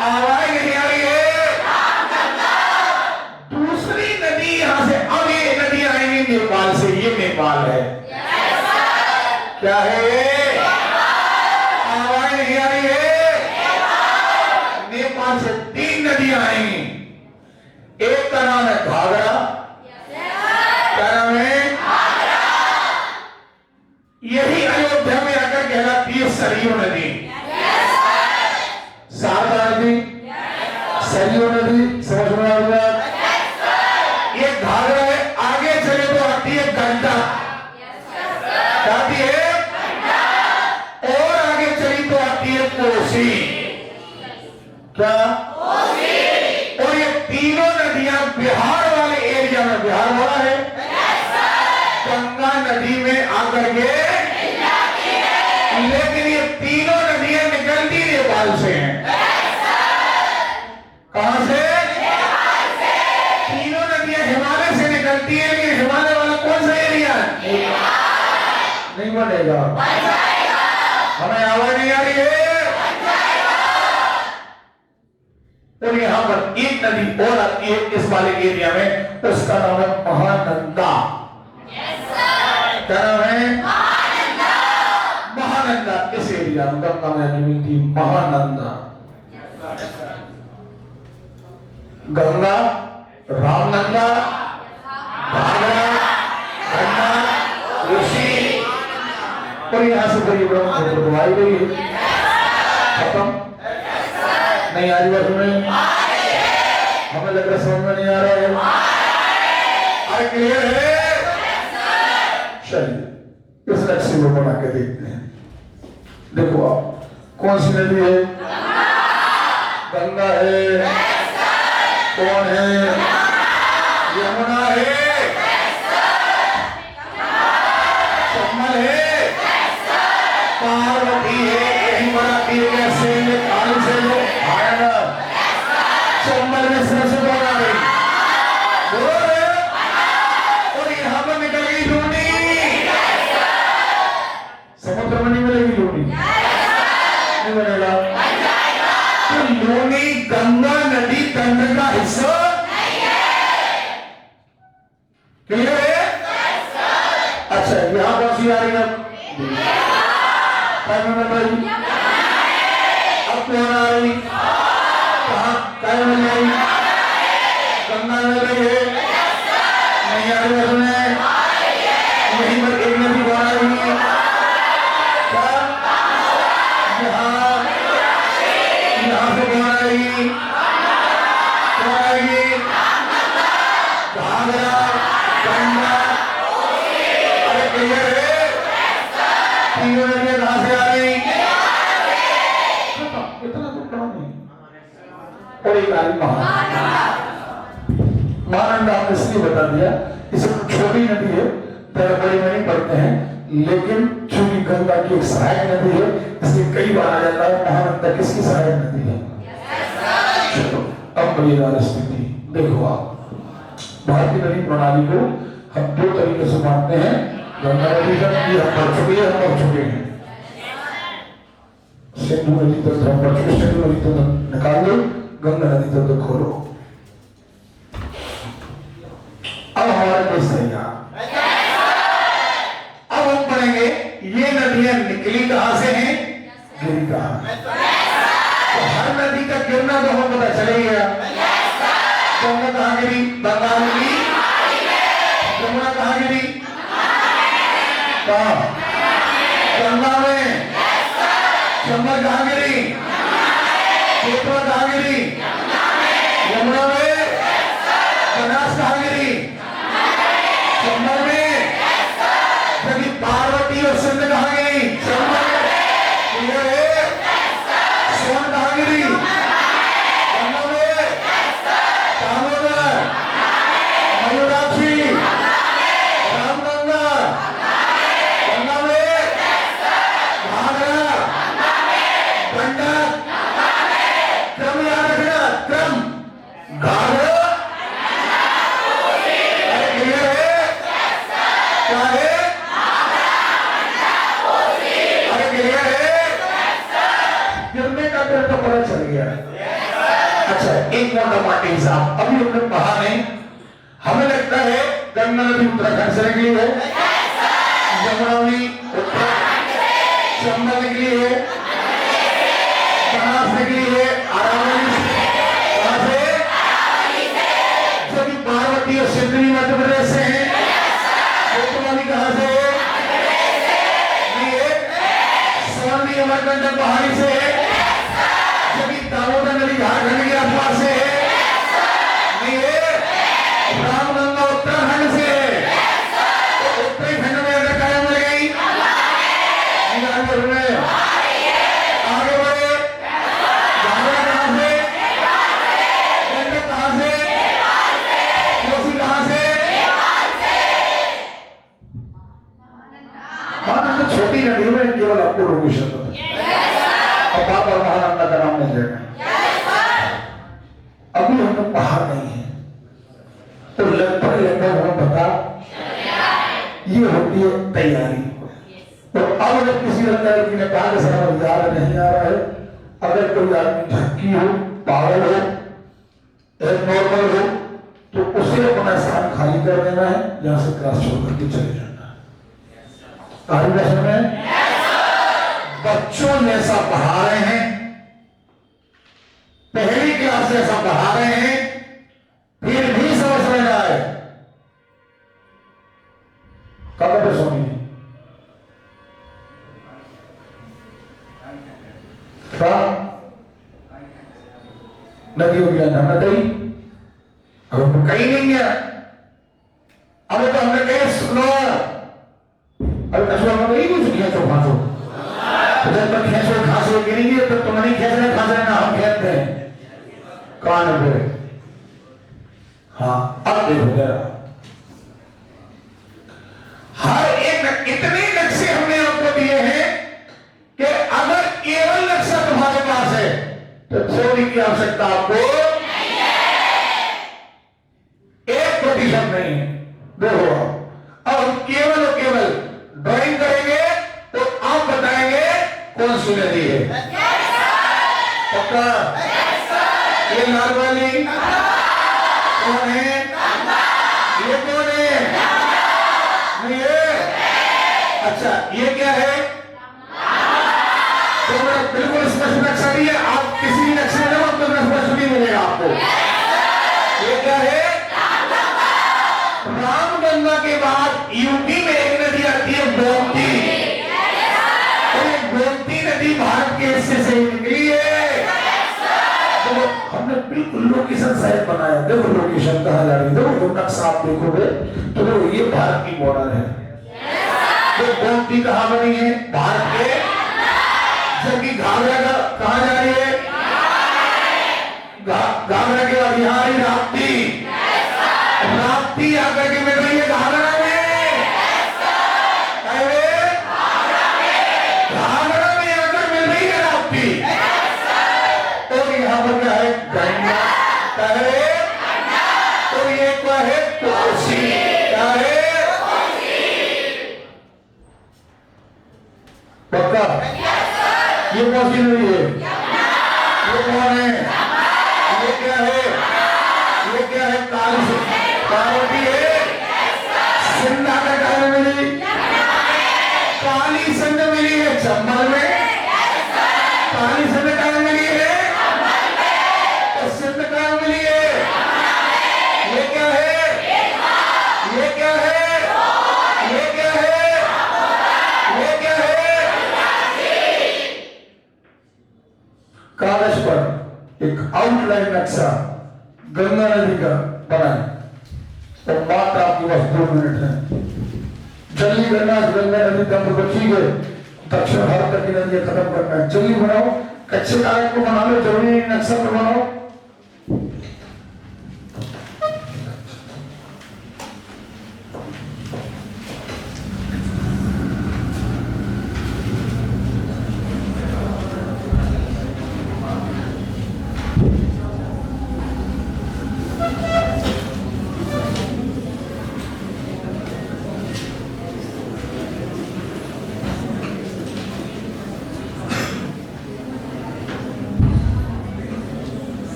आवाज नहीं आ रही है? दूसरी नदी यहां से, अब ये नदी आएंगी नेपाल से, ये नेपाल है। क्या है? आवाज नहीं आ रही है? नेपाल से 3 नदियां आएंगी। एक का नाम है घाघरा, क्या नाम है? यही अयोध्या में आकर कहलाती है सरयू नदी। शारदा नदी, सरयू नदी, समझ में आ गया? ये घाघरा है, आगे चले तो आती है गंगा, आती है, और आगे चली तो आती है कोसी। क्या? और ये तीनों नदियां बिहार वाले एरिया में, बिहार वाला है, गंगा नदी में आकर के, लेकिन ये तीनों नदियां निकलती नेपाल से हैं। कहां से? तीनों नदियां हिमालय से निकलती है, लेकिन हिमालय वाला कौन सा एरिया है? नहीं बनेगा। हमें आवाज नहीं आ रही है? तो यहां पर एक नदी और आती है इस वाले एरिया में, उसका नाम है महानंदा। क्या नाम है? महानंदा। इस एरिया में गंगा में मिलती महानंदा। गंगा, रामनंदा, घाघरा, गंगा, कोसी, और यहां से बड़ी ब्रह्मपुत्र आई गई है। खत्म? नहीं आ रही बात में? हमें लग रहा समझ में नहीं आ रहा है। अरे क्लियर है? चलिए इस नक्शे को बना के देखते हैं। देखो आप, कौन सी नदी है? गंगा है। कौन है? यमुना है। चंबल है। पार्वती है। यही बनाती है कैसे? काली से जो आया चंबल में सरस्वती कौन आ गई? और यहां पर निकल गई लूनी। समुद्र में नहीं मिलेगी लूनी, नहीं बनेगा। तो लूनी गंगा नदी तंत्र का हिस्सा क्लियर है? अच्छा, यहां कौन सी आ रही है? अब कौन आ रही? कहां क्या मिल रही? गंगा मिल रही है। नहीं आ रही है? यहीं पर एक नदी कौन आ रही है? यहां से कौन आएगी? कौन आएगी? घाघरा, गंगा। अरे क्लियर है? तीनों नदियां कहां से आ रही? इतना तो कम नहीं। और एक आ रही महानंदा। हमने इसलिए बता दिया, इसे छोटी नदी है, बड़ी में नहीं पढ़ते हैं, लेकिन चूंकि गंगा की एक सहायक नदी है, इसलिए कई बार आ जाता है महानंदा किसकी सहायक नदी है। चलो अब बड़ी स्थिति देखो आप, भारतीय नदी प्रणाली को हम 2 तरीके से मानते हैं। गंगा नदी का हम पढ़ चुके हैं, हम पढ़ चुके हैं। सिंधु नदी तक हम पढ़ चुके, सिंधु नदी तक निकाल लो, गंगा नदी तक खोलो। अब हमारा देश तैयार। अब हम पढ़ेंगे ये नदियां निकली कहां से हैं, गिरी कहां। तो हर नदी का गिरना तो हमें पता चले गया। गंगा कहां गिरी? बंगाल की कहाँ? गंगा में। चंबल कहाँ गिरी? पेपर कहाँ गिरी? यमुना में। बनास कहाँ गिरी? चंबल में। जबकि पार्वती और सिंध कहाँ गिरी? चंबल में। क्लियर है? सोन कहाँ गिरी? गंगा में। दामोदर, मयूराक्षी, रामगंगा, गंगा में। घाघरा, गंडक, क्रम याद रखना, क्रम। घाघरा, अरे क्लियर है? क्या है? अरे क्लियर है? गिरने का डर तो पता चल गया। अच्छा, एक मोटा माटी हिसाब अभी हमने पढ़ा नहीं। हमें लगता है गंगा नदी उत्तराखंड से निकली है, यमुना नदी उत्तराखंड से, चंबल निकली है, बनास निकली है, अरावली से, कहां से? जबकि पार्वती और सिंध भी मध्य प्रदेश से है। कोतवाली कहां से है? सोनी अमरकंटक पहाड़ी से है। जबकि दामोदर नदी झारखंड के आसपास से है। नहीं है? रामगंगा उत्तराखंड से है। तो उत्तराखंड में अगर कायम मिल गई, आगे बढ़े। घाघरा कहां से? गंडक कहां से? कोसी कहां से? महानंदा छोटी नदी में केवल आपको लोकेशन पता है, और बार महानंदा का नाम मिल जाएगा। अभी हमने पढ़ा नहीं है तो लगभग हमें पता ये होती है तैयारी। तो अब अगर किसी लड़की ने कहा कि समझ याद नहीं आ रहा है, अगर कोई आदमी झक्की हो, पागल हो, नॉर्मल हो, तो उसे अपना स्थान खाली कर देना है, यहां से क्लास छोड़ करके चले जाना है। बच्चों जैसा पढ़ा रहे हैं, पहली क्लास जैसा पढ़ा रहे हैं, फिर भी समझ में ना आए, कब पे सोनी नदी हो गया ना नदी, अब तो कहीं नहीं है। अब तो हमने कहीं सुनो, अब कछुआ में कहीं नहीं सुनिया तो फांसो, जब तक खेसो घासो गिरेंगे तो तुम नहीं खेस रहे, फांस रहे ना हम खेलते हैं कान पे। हाँ अब देखो जरा, हर एक इतने नक्शे हमने आपको दिए हैं कि अगर केवल नक्शा तुम्हारे पास है तो थ्योरी की आवश्यकता आपको नहीं है, 1% नहीं है। देखो अब हम केवल और केवल ड्राइंग करेंगे तो आप बताएंगे कौन सी नदी है। पक्का? ये लाल वाली कौन है? ये कौन है? नहीं है? अच्छा ये क्या है? तो मेरा बिल्कुल स्पष्ट नक्शा नहीं है, आप किसी भी नक्शे में जाओ तो स्पष्ट नहीं मिलेगा आपको। ये क्या है? रामगंगा के बाद यूपी में एक नदी आती है गोमती, और ये गोमती नदी भारत के हिस्से से निकली है। तो हमने बिल्कुल लोकेशन साइड बनाया, देखो लोकेशन कहाँ जा रही है, देखो नक्शा आप देखोगे तो देखो ये भारत की बॉर्डर है। तो गोमती कहाँ बनी है? भारत के। जबकि घाघरा कहाँ जा रही है? घाघरा के बाद यहाँ आई राप्ती, राप्ती आकर के मिल रही है घाघरा में। घाघरा में आकर मिल रही है राप्ती, और यहाँ पर क्या है? गंगा। क्या है? तो ये क्या है? कोसी। क्या है? पक्का? ये कौन सी नदी है? ये कौन है? ये क्या है? ये क्या है? काली पार्वती है। सिंध आकर कहाँ मिली? काली सिंध मिली है चंबल में। काली सिंध कहाँ मिली है? तो सिंध कहाँ मिली है? ये क्या है? ये क्या है? ये क्या है? ऑनलाइन नक्शा गंगा नदी का बनाए और मात्र आपके पास 2 मिनट है। जल्दी करना, गंगा नदी तक बची गए, दक्षिण भारत की नदियां खत्म करना है, जल्दी बनाओ, कच्चे कागज को बना लो, जरूरी नक्शा को बनाओ।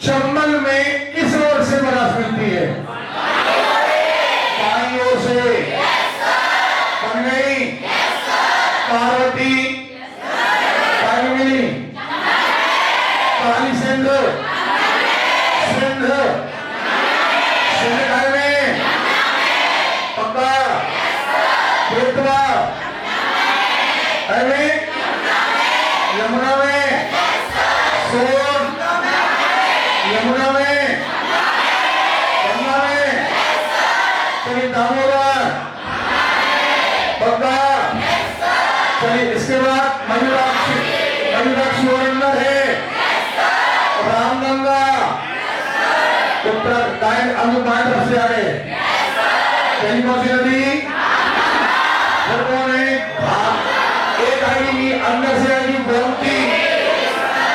चंबल दामोदर पक्का। चलिए इसके बाद मयूराक्षी वरंगल है, रामगंगा उत्तराखंड अनुमान से आ गए। पहली कौन सी नदी? फिर कौन है? एक आएगी अंदर से आएगी गोमती।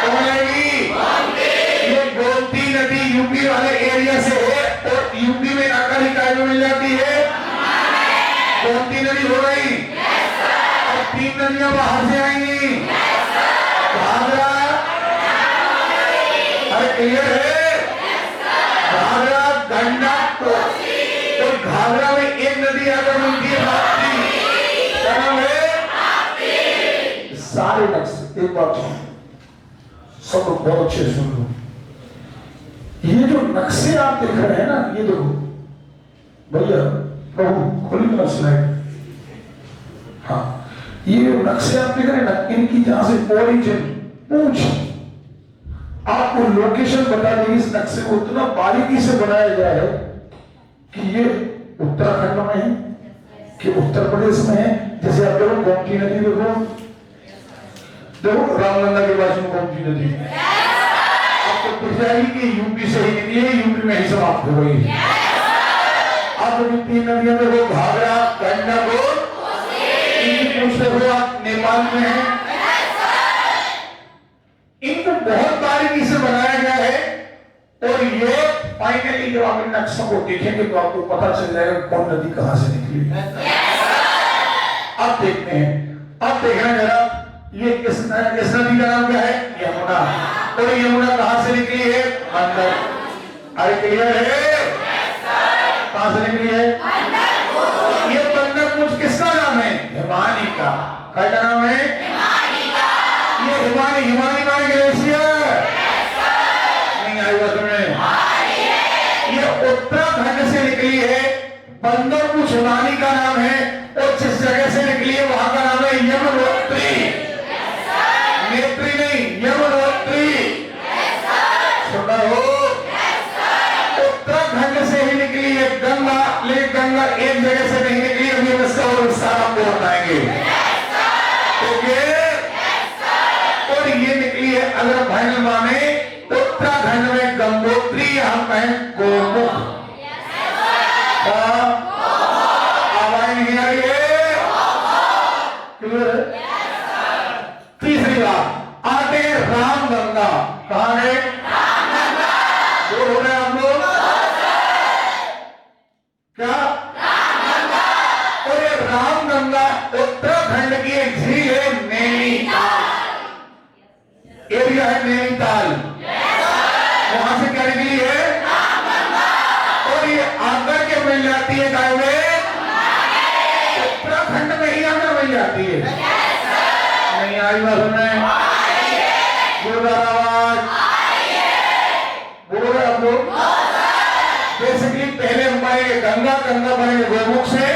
कौन आएगी? ये गोमती नदी यूपी वाले एरिया से है और यूपी में आकर इकाई में मिल जाती है। गोमती नदी हो गई। अब 3 नदियां बाहर से आएंगी। घाघरा, अरे क्लियर है? घाघरा, गंडक, तो घाघरा में एक नदी आकर मिलती है राप्ती। क्या नाम है? सारे नक्शे एक बात सब लोग बहुत अच्छे सुन लो। ये जो नक्शे आप देख रहे हैं ना, ये देखो भैया प्रभु खोली मेरा स्लाइड। हाँ, ये जो नक्शे आप देख रहे हैं ना, इनकी जहां से ओरिजिन पूछ आपको लोकेशन बता देगी। इस नक्शे को उतना बारीकी से बनाया गया है कि ये उत्तराखंड में है कि उत्तर प्रदेश में है। जैसे आप देखो गोमती नदी देखो रामगंगा के बाजू में गोमती नदी आपको दिख जाएगी कि यूपी से ही निकली है, यूपी में ही समाप्त हो गई। अब 3 नदियां देखो, घाघरा, गंडक और पूछ देखो आप नेपाल में है। इनको बहुत बारीकी से बनाया गया है और ये फाइनली जब आप इन नक्शों को देखेंगे तो आपको पता चल जाएगा कौन नदी कहां से निकली। अब देखते हैं, अब देखना जरा ये इस नदी का नाम क्या है? यमुना। और यमुना कहां से निकली है? अंदर। अरे क्लियर है? कहां से निकली है? ये बंदरपुर किसका नाम है? हिमानी का। क्या नाम है? ये हिमानी माने ग्लेशियर नहीं आई बात में। ये उत्तराखंड से निकली है। बंदरपुर हिमानी का नाम है और जिस जगह से निकली है वहां का नाम है यमुनोत्री। नेत्री नहीं, यमुनोत्री। सुना हो? उत्तराखंड से ही निकली है गंगा, लेकिन गंगा एक जगह से नहीं निकली। अभी हम इसका और विस्तार आपको बताएंगे। और ये निकली है अगर फाइनल माने उत्तराखंड में गंगोत्री, हम कहें गोमुख। आवाज नहीं आ रही है? क्लियर है? तीसरी बात आते रामगंगा। कहां है? दूर हो रहे हम लोग क्या? और ये रामगंगा उत्तराखंड की एक झील है, नैनीताल एरिया है। नैनीताल वहां से क्या निकली है? और ये आकर के मिल जाती है गाय में उत्तराखंड में ही आकर मिल जाती है। नहीं आई बात में? आवाज बोल रहे हम लोग। बेसिकली पहले हमारे गंगा बने गोमुख से।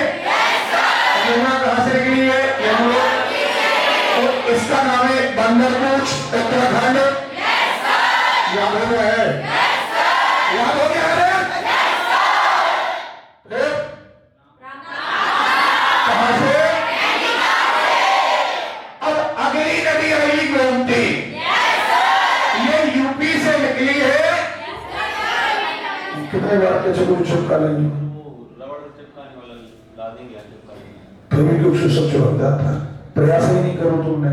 यमुना कहां से निकली है? यमुना। और इसका नाम है बंदरपुर, उत्तराखंड। याद हो गया है? याद हो गया है? कहां से? अब अगली नदी आई गोमती। ये यूपी से निकली है। कितने बार के चलो चिपका लेंगे कभी लोग से सब चिपक जाता है। प्रयास ही नहीं करो तुमने।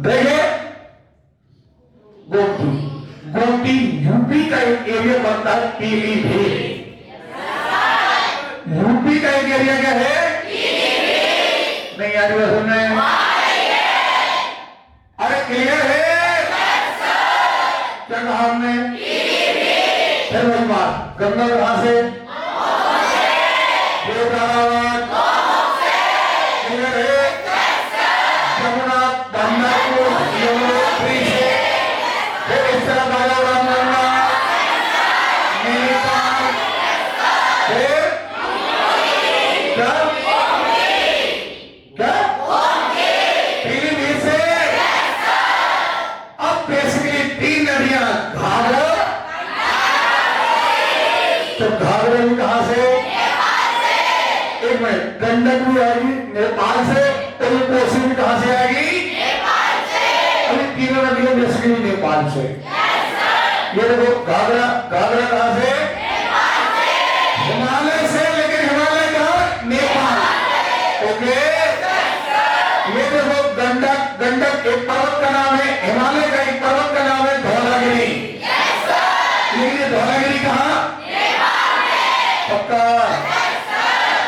देखे गोमती यूपी का एक एरिया बनता है पीलीभीत। यूपी का एक एरिया क्या है? नहीं यार सुनने। अरे क्लियर है? क्या कहा हमने? फिर वही बात, गंगा कहां से? क्लियर है? यमुना, बंदरपुर, यमुनोत्री से। फिर इस तरह बाजा रामगंगा, नैनीताल, फिर क्या पीलीभीत से। अब बेसिकली 3 नदियां, घाघरा, तो घाघरा भी कहां से? एक मिनट, गंडक भी आएगी नेपाल से, और ये कोसी भी कहां से आएगी? अभी तीनों नदियों में से नेपाल से। ये देखो घाघरा, घाघरा कहां से? हिमालय से, लेकिन हिमालय कहां? नेपाल। ओके, ये देखो गंडक, गंडक एक पर्वत का नाम है, हिमालय का एक पर्वत का नाम है धौलागिरी। लेकिन ये धौलागिरी कहां? पक्का।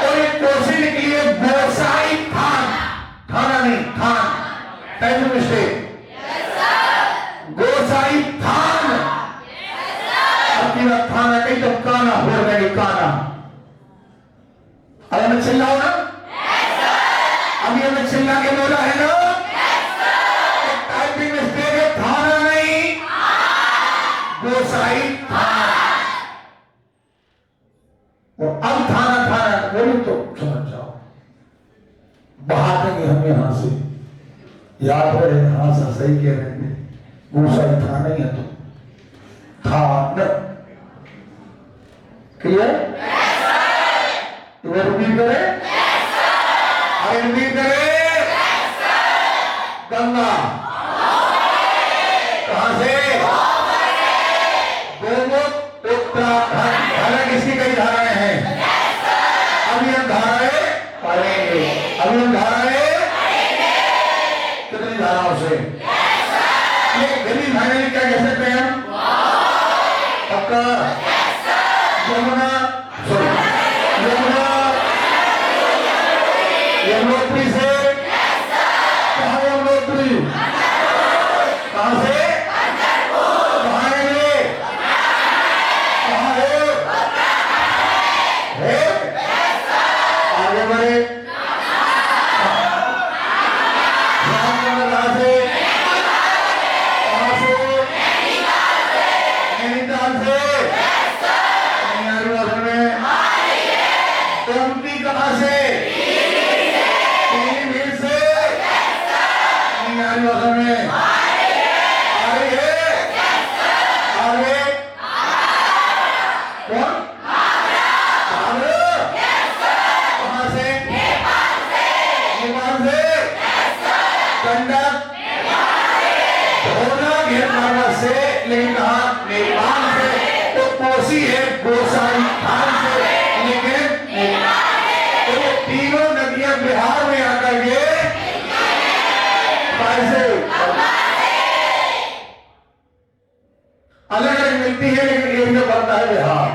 और ये कोसी निकली है गोसाई थान, थाना नहीं थान, टाइम मिस्टेक, गोसाई थान। अकेला थाना कहीं तो काना हो गई, काना। अरे मैं चिल्लाऊं ना? अभी हमें चिल्ला के बोला है ना? टाइपिंग मिस्टेक है, थाना नहीं गोसाई थान। और अब थाना थाना बोली तो समझ जाओ, बहा देंगे हम यहां से। याद रहे, हाँ सर सही कह रहे थे, गोसाई थाना ही है तो थान। क्लियर? रिपीट करें, रिपीट करें। गंगा कहां से? गोमुख उत्तराखंड। हालांकि इसकी कई धाराएं हैं, अभी हम धाराएं पढ़ेंगे, अभी हम धाराएं कितनी धाराओं से? ये गली फाइनली क्या कह सकते हैं हम? पक्का। यमुना, सॉरी यमुना, यमुनोत्री से, कहां यमुनोत्री? कहां से? कहां है ये? कहां है? आगे बढ़े। कहां से? कहां से? नैनीताल से। गोमती कहां से? पीलीभीत से। में आगे है, आगे कौन? कहां से? नेपाल से। गंडक धोना घेरनावा से, लेकिन कहा नेपाल से। तो कोसी है गोसाई थान से, लेकिन तो ये तीनों नदियां बिहार में आकर के अलग अलग मिलती है, लेकिन एरिया बनता है बिहार।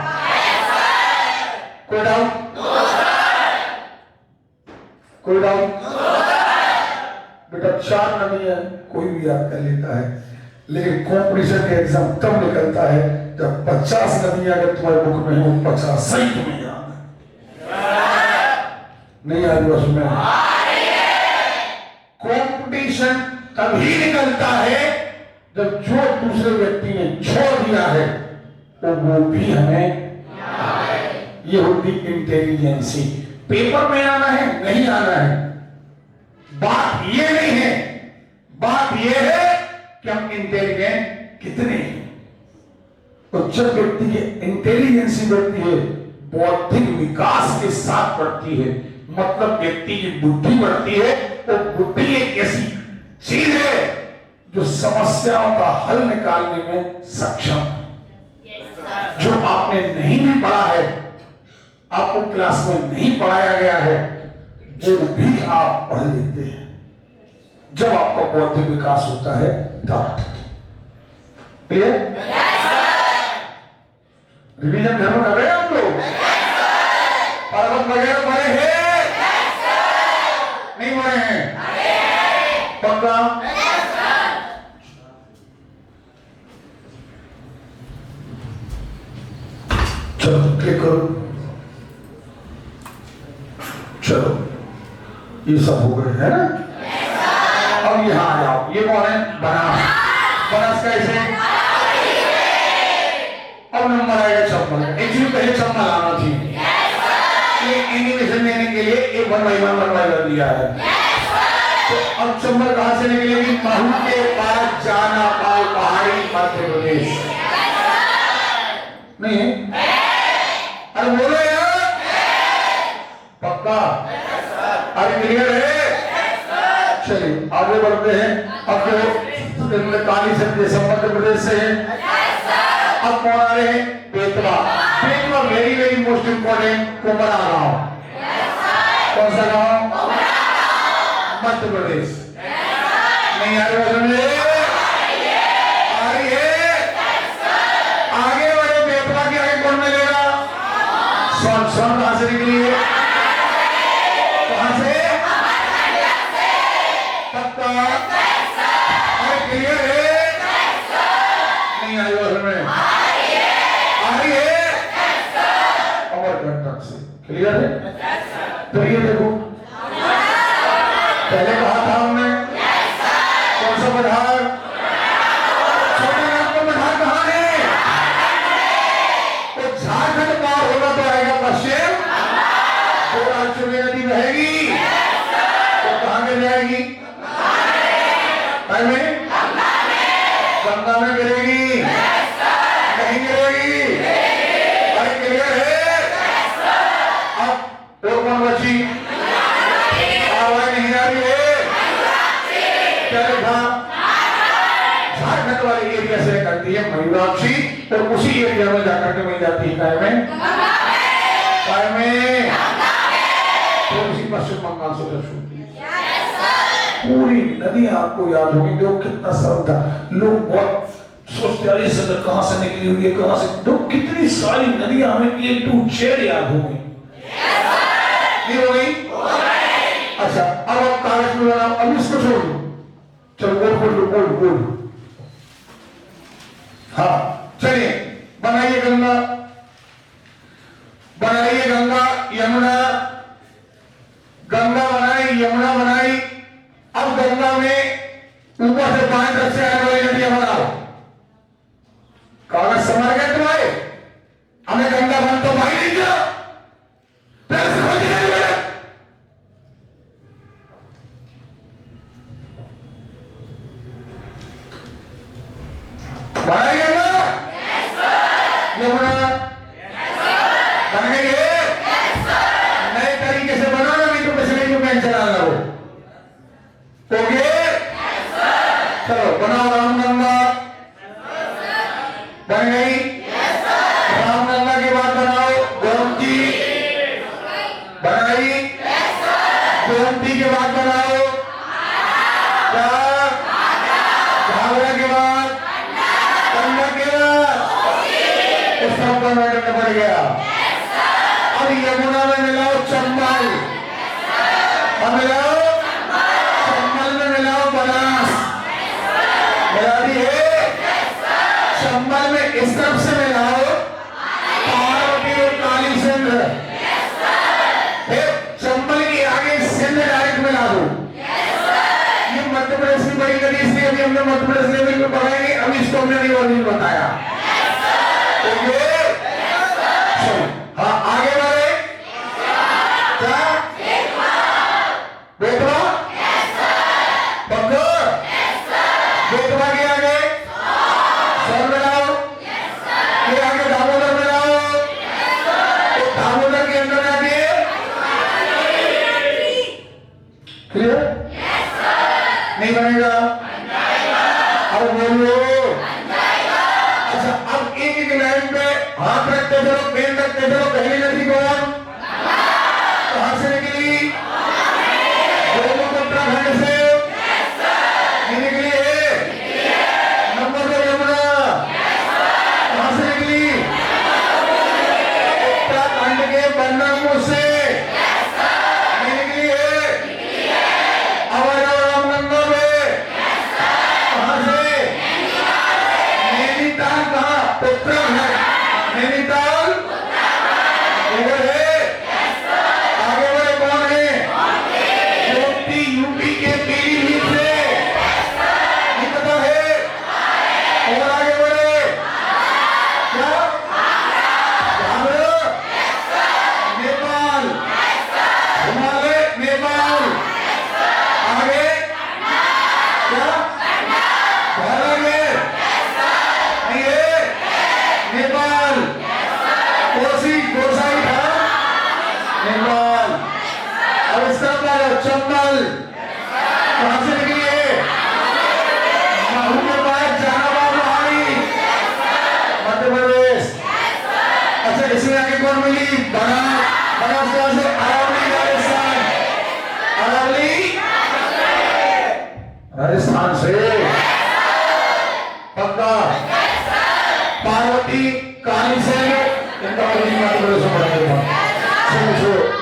कोई डाउट? कोई डाउट? बेटा 4 नदी है, कोई भी याद कर लेता है, लेकिन कॉम्पिटिशन के एग्जाम तब निकलता है जब 50 नदियां अगर तुम्हारे बुक में हो, 50 सही तुम्हें याद है। नहीं आ रही उसमें? कॉम्पिटिशन तभी निकलता है जब जो दूसरे व्यक्ति ने छोड़ दिया है तो वो भी हमें, ये होती इंटेलिजेंसी। पेपर में आना है नहीं आना है, बात ये नहीं है, बात ये है कि हम इंटेलिजेंट कितने हैं। तो जब व्यक्ति की इंटेलिजेंसी बढ़ती है, बौद्धिक विकास के साथ बढ़ती है, मतलब व्यक्ति की बुद्धि बढ़ती है। तो बुद्धि एक ऐसी चीज है जो समस्याओं का हल निकालने में सक्षम है। जो आपने नहीं भी पढ़ा है, आपको क्लास में नहीं पढ़ाया गया है, जो भी आप पढ़ लेते हैं जब आपका बौद्धिक विकास होता है तब। क्लियर? रिवीजन घर में कर रहे हैं आप लोग? पर्वत वगैरह पढ़े हैं? नहीं पढ़े हैं? पक्का? चलो क्लिक करो। चलो ये सब हो गए है ना? अब यहां आ जाओ। ये कौन है? बनास। बनास कैसे? अब नंबर आएगा 56। एक्चुअली पहले 56 आना थी, ये एनिमेशन देने के लिए एक 1 by 1 दिया है। तो अब 56 कहां से निकलेगी? महू के पास जाना पाओ, पहाड़ी मध्य प्रदेश नहीं है? अरे बोलो यार, पक्का? अरे क्लियर है? चलिए आगे बढ़ते हैं। अब जो काली से मध्य प्रदेश से है, अब कौन आ रहे हैं? Betwa. Betwa very very most important, Kumra गांव। कौन सा गांव? मध्य प्रदेश। नहीं आ रही समझे? आ रही है? आगे बढ़े, बेतवा के आगे कौन मिलेगा? स्वर्ण। स्वर्ण कहां से निकली है? कहां से? पक्का? अरे क्लियर है? नहीं आई समझ में? आ रही है? अमरकंटक से। क्लियर है? तो ये देखो, पहले कहा था हमने, कौन सा पठार? छोटे नाम का पठार कहाँ है? तो झारखंड पार होगा तो आएगा पश्चिम, तो राज्य में नदी बहेगी तो कहाँ गिर जाएगी? में गंगा में गिरेगी, नहीं गिरेगी? अरे क्लियर है? अब और कौन बची? आवाज नहीं आ रही है? क्या लिखा? झारखंड वाले एरिया से करती है मयूराक्षी, और उसी एरिया में जाकर के मिल जाती है काय में, काय में, तो उसी पश्चिम बंगाल से शुरू। पूरी नदी आपको याद होगी। देखो कितना सरल था। लोग बहुत सोचते हैं इस सदर कहां से निकली हुई है, कहां से, तो कितनी सारी नदियां हमें एक टू शेर याद हो गई। नहीं हो गई? अच्छा, अब आप कागज में बनाओ, अब इसको छोड़ दो। चलो बोल। हाँ चलिए, बनाइए गंगा, बनाइए गंगा यमुना। गंगा बनाई, यमुना बनाई। अब गंगा में ऊपर से बाएं तरफ से आने वाली नदियां बनाओ। कागज समझ गए तुम्हारे? हमें गंगा बन तो भाई नहीं दिया, बनाइए ना? यमुना बन गई है? नए तरीके से बनाना, नहीं तो किसी नहीं मैं चला लो। ओके, चलो बनाओ। रामगंगा बन गई। रामगंगा के बाद बनाओ गोमती, बनाई। गोमती के बाद बनाओ क्या? घाघरा के बाद, गंगा के बाद, उसका मैटर पड़ गया। अब यमुना में मिलाओ चंबल, अब मिलाओ चंबल में मिलाओ बनास, मिला दी है? चंबल में इस तरफ से मिलाओ पार्वती और काली सिंध, चंबल की आगे सिंध डायरेक्ट मिला दो। ये मध्य प्रदेश की बड़ी नदी, इसलिए अभी हमने मध्य प्रदेश लेवल में पढ़ाएंगे, अभी इसको हमने नहीं बताया। ओके, हाँ आगे बढ़े। क्या? बेतवा? पक्का? बेतवा के आगे सर मिलाओ, के आगे दामोदर मिलाओ, तो दामोदर के अंदर जाके क्लियर? नहीं बनेगा? अब बोलो। अच्छा, अब एक एक लाइन पे हाथ रखते चलो, पेन रखते चलो। पहली नदी कौन? कहां से निकली? उत्तराखंड से निकली है। नंबर 2 यमुना कहां से निकली? उत्तराखंड के बन्नापुर से निकली है। अब रामगंगा में कहां से? नैनीताल। कहां? उत्तराखंड। नैनीताल चंबल कहां से निकली है? महू के बाद जहानाबाद लोहारी मध्य प्रदेश। अच्छा इसमें आगे कौन मिली? बनासकांठा से अरावली राजस्थान, अरावली राजस्थान से पक्का। पार्वती कहानी से इनका पढ़ेगा।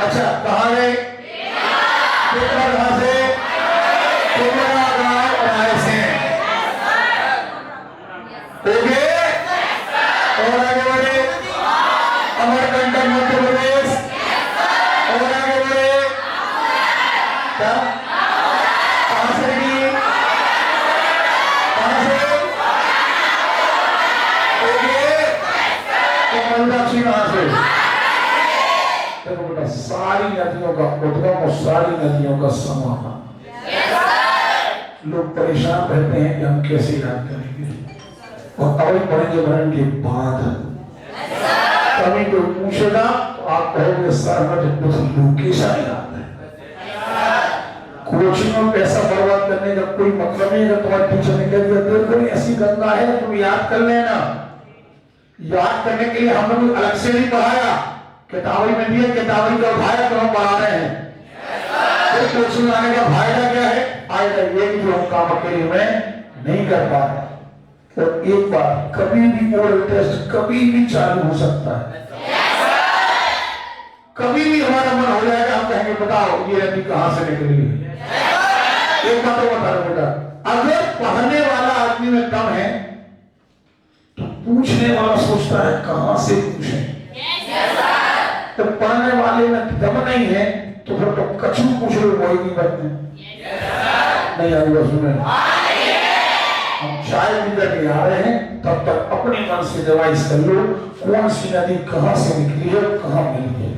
अच्छा कहाँ गए? कहाँ से? रायसेन। ओके और आगे बढ़े अमरकंटक मध्य प्रदेश और आगे बढ़े क्या? कहां से निकली? कहां से? ओके तो मयूराक्षी कहां से? देखो बेटा सारी नदियों का उद्गम और सारी नदियों का समापन। लोग परेशान रहते हैं कि हम कैसे याद करेंगे और अवैध पढ़ेंगे भरण के बाद कभी कोई पूछेगा तो आप कहोगे सर हमें कुछ लोकेशन याद है। कोचिंग में पैसा बर्बाद करने का कोई मतलब नहीं है। तुम्हारे टीचर ने कह दिया देखो ऐसी गंगा है तुम याद कर लेना। याद करने के लिए हमने अलग से नहीं पढ़ाया, किताबी में दिया, किताबी का उठाया तो हम पढ़ा रहे हैं। फिर कोचिंग आने का फायदा क्या है? फायदा ये कि जो हम काम अकेले में नहीं कर पा रहे। तो एक बार कभी भी ओरल टेस्ट कभी भी चालू हो सकता है। कभी भी हमारा मन हो जाएगा हम कहेंगे बताओ ये नदी कहां से निकली है। एक बात तो बता रहा बेटा, अगर पढ़ने वाला आदमी में दम है तो पूछने वाला सोचता है कहां से पूछे। तो पढ़ने वाले में दम नहीं है तो फिर तो कछु पूछ लो वही नहीं बनते नहीं आई बस सुने। हम चाय पी करके आ रहे हैं तब तक अपने मन से डिवाइस कर लो कौन सी नदी कहां से निकली है कहां मिली है।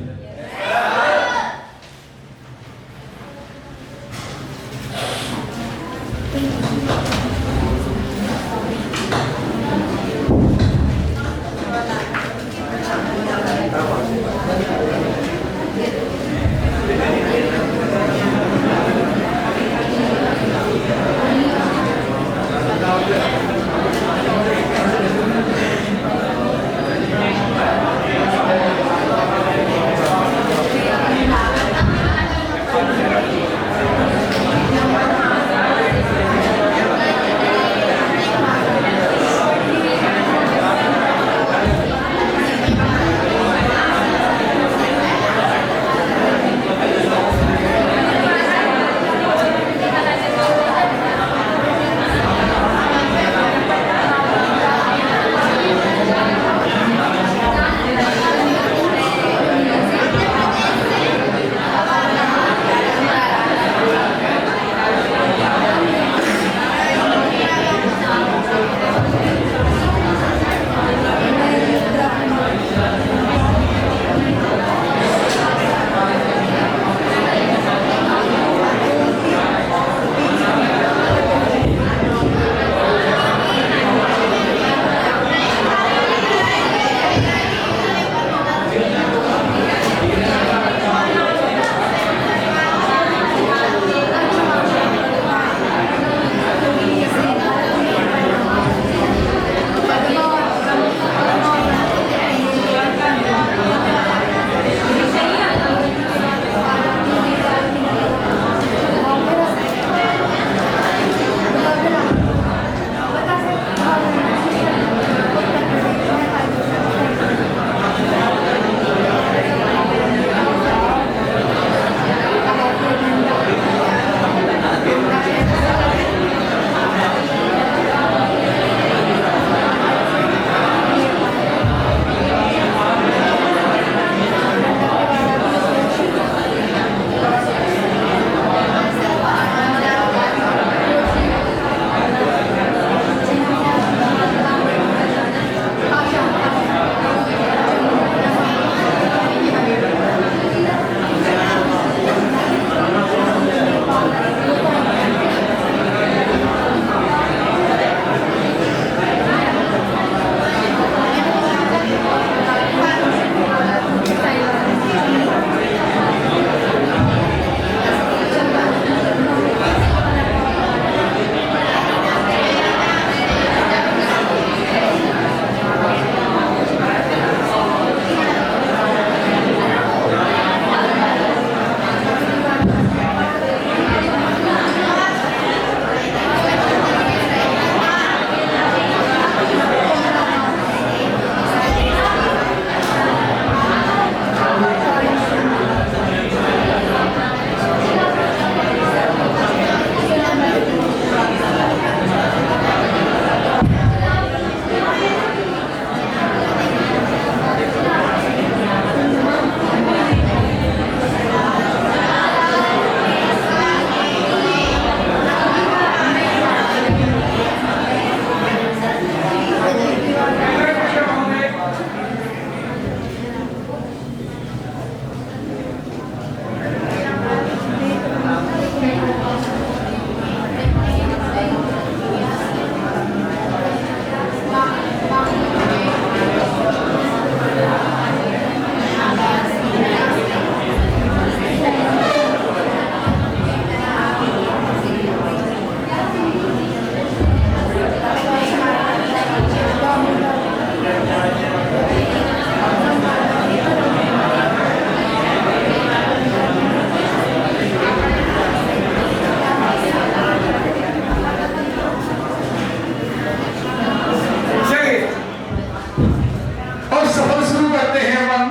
हम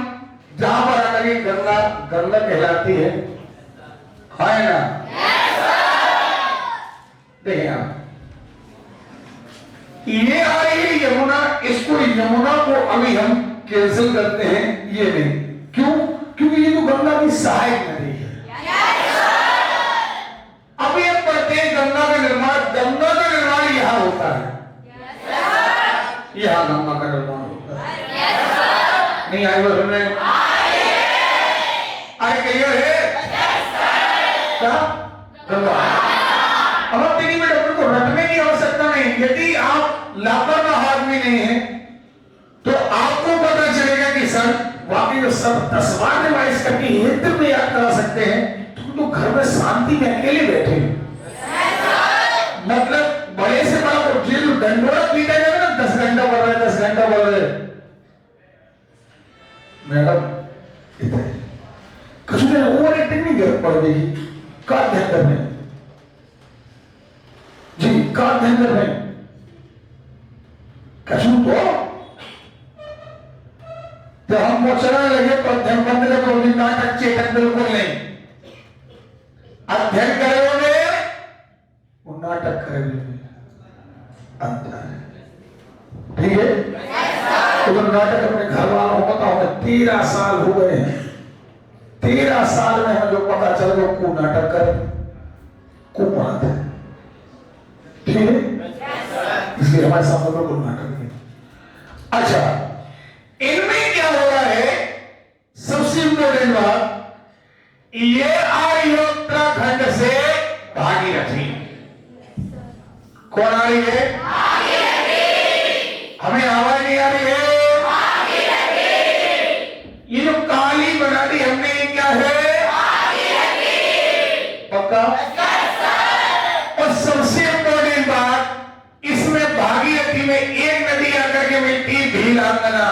जहां पर आकर के गंगा गंगा कहलाती है ना? देखिए आप, ये आ रही है यमुना, इसको यमुना को अभी हम कैंसिल करते हैं, ये नहीं। क्यों? क्योंकि ये तो गंगा की सहायक नदी है। अभी हम पढ़ते हैं गंगा का निर्माण यहां होता है, यहां गंगा का निर्माण होता है। नहीं आई बात सुनने? आए क्लियर है क्या? गंगा। अब आप देखिए बेटा, को रटने की आवश्यकता नहीं। यदि आप लापरवाह आदमी नहीं है तो आपको पता चलेगा कि सर वाकई जो सब 10 बार रिवाइज करके एक दिन में याद करा सकते हैं, तुम तो घर में शांति में अकेले बैठे हो। मतलब बड़े से बड़ा वो जेल डंडोरा पीटा जाएगा ना, 10 घंटा बोल रहे, 10 घंटा बोल रहे। मैडम इतने कुछ नहीं, ओवर एक्टिंग नहीं कर पड़ जाएगी। का ध्यान करने जी, का ध्यान करने कसू तो हम मोचना लगे तो अध्ययन करने लगे, नाटक चेतन बिल्कुल नहीं। अध्ययन करोगे वो नाटक करेंगे, अंतर है। ठीक है? तो नाटक अपने घर वालों को पता होगा, 13 साल हो गए हैं, 13 साल में हमें जो पता चल गया को नाटक कर को पढ़ाते हैं। ठीक है? इसलिए हमारे सामने में कोई नाटक नहीं। अच्छा, इनमें क्या हो रहा है? सबसे इंपोर्टेंट बात, ये आई है उत्तराखंड से भागीरथी। कौन आ रही है? हमें आवाज नहीं आ रही है? ये जो काली बना दी हमने, ये क्या है? पक्का? और सबसे इंपोर्टेंट बात, इसमें भागीरथी में एक नदी आकर के मिलती, भीलांगना।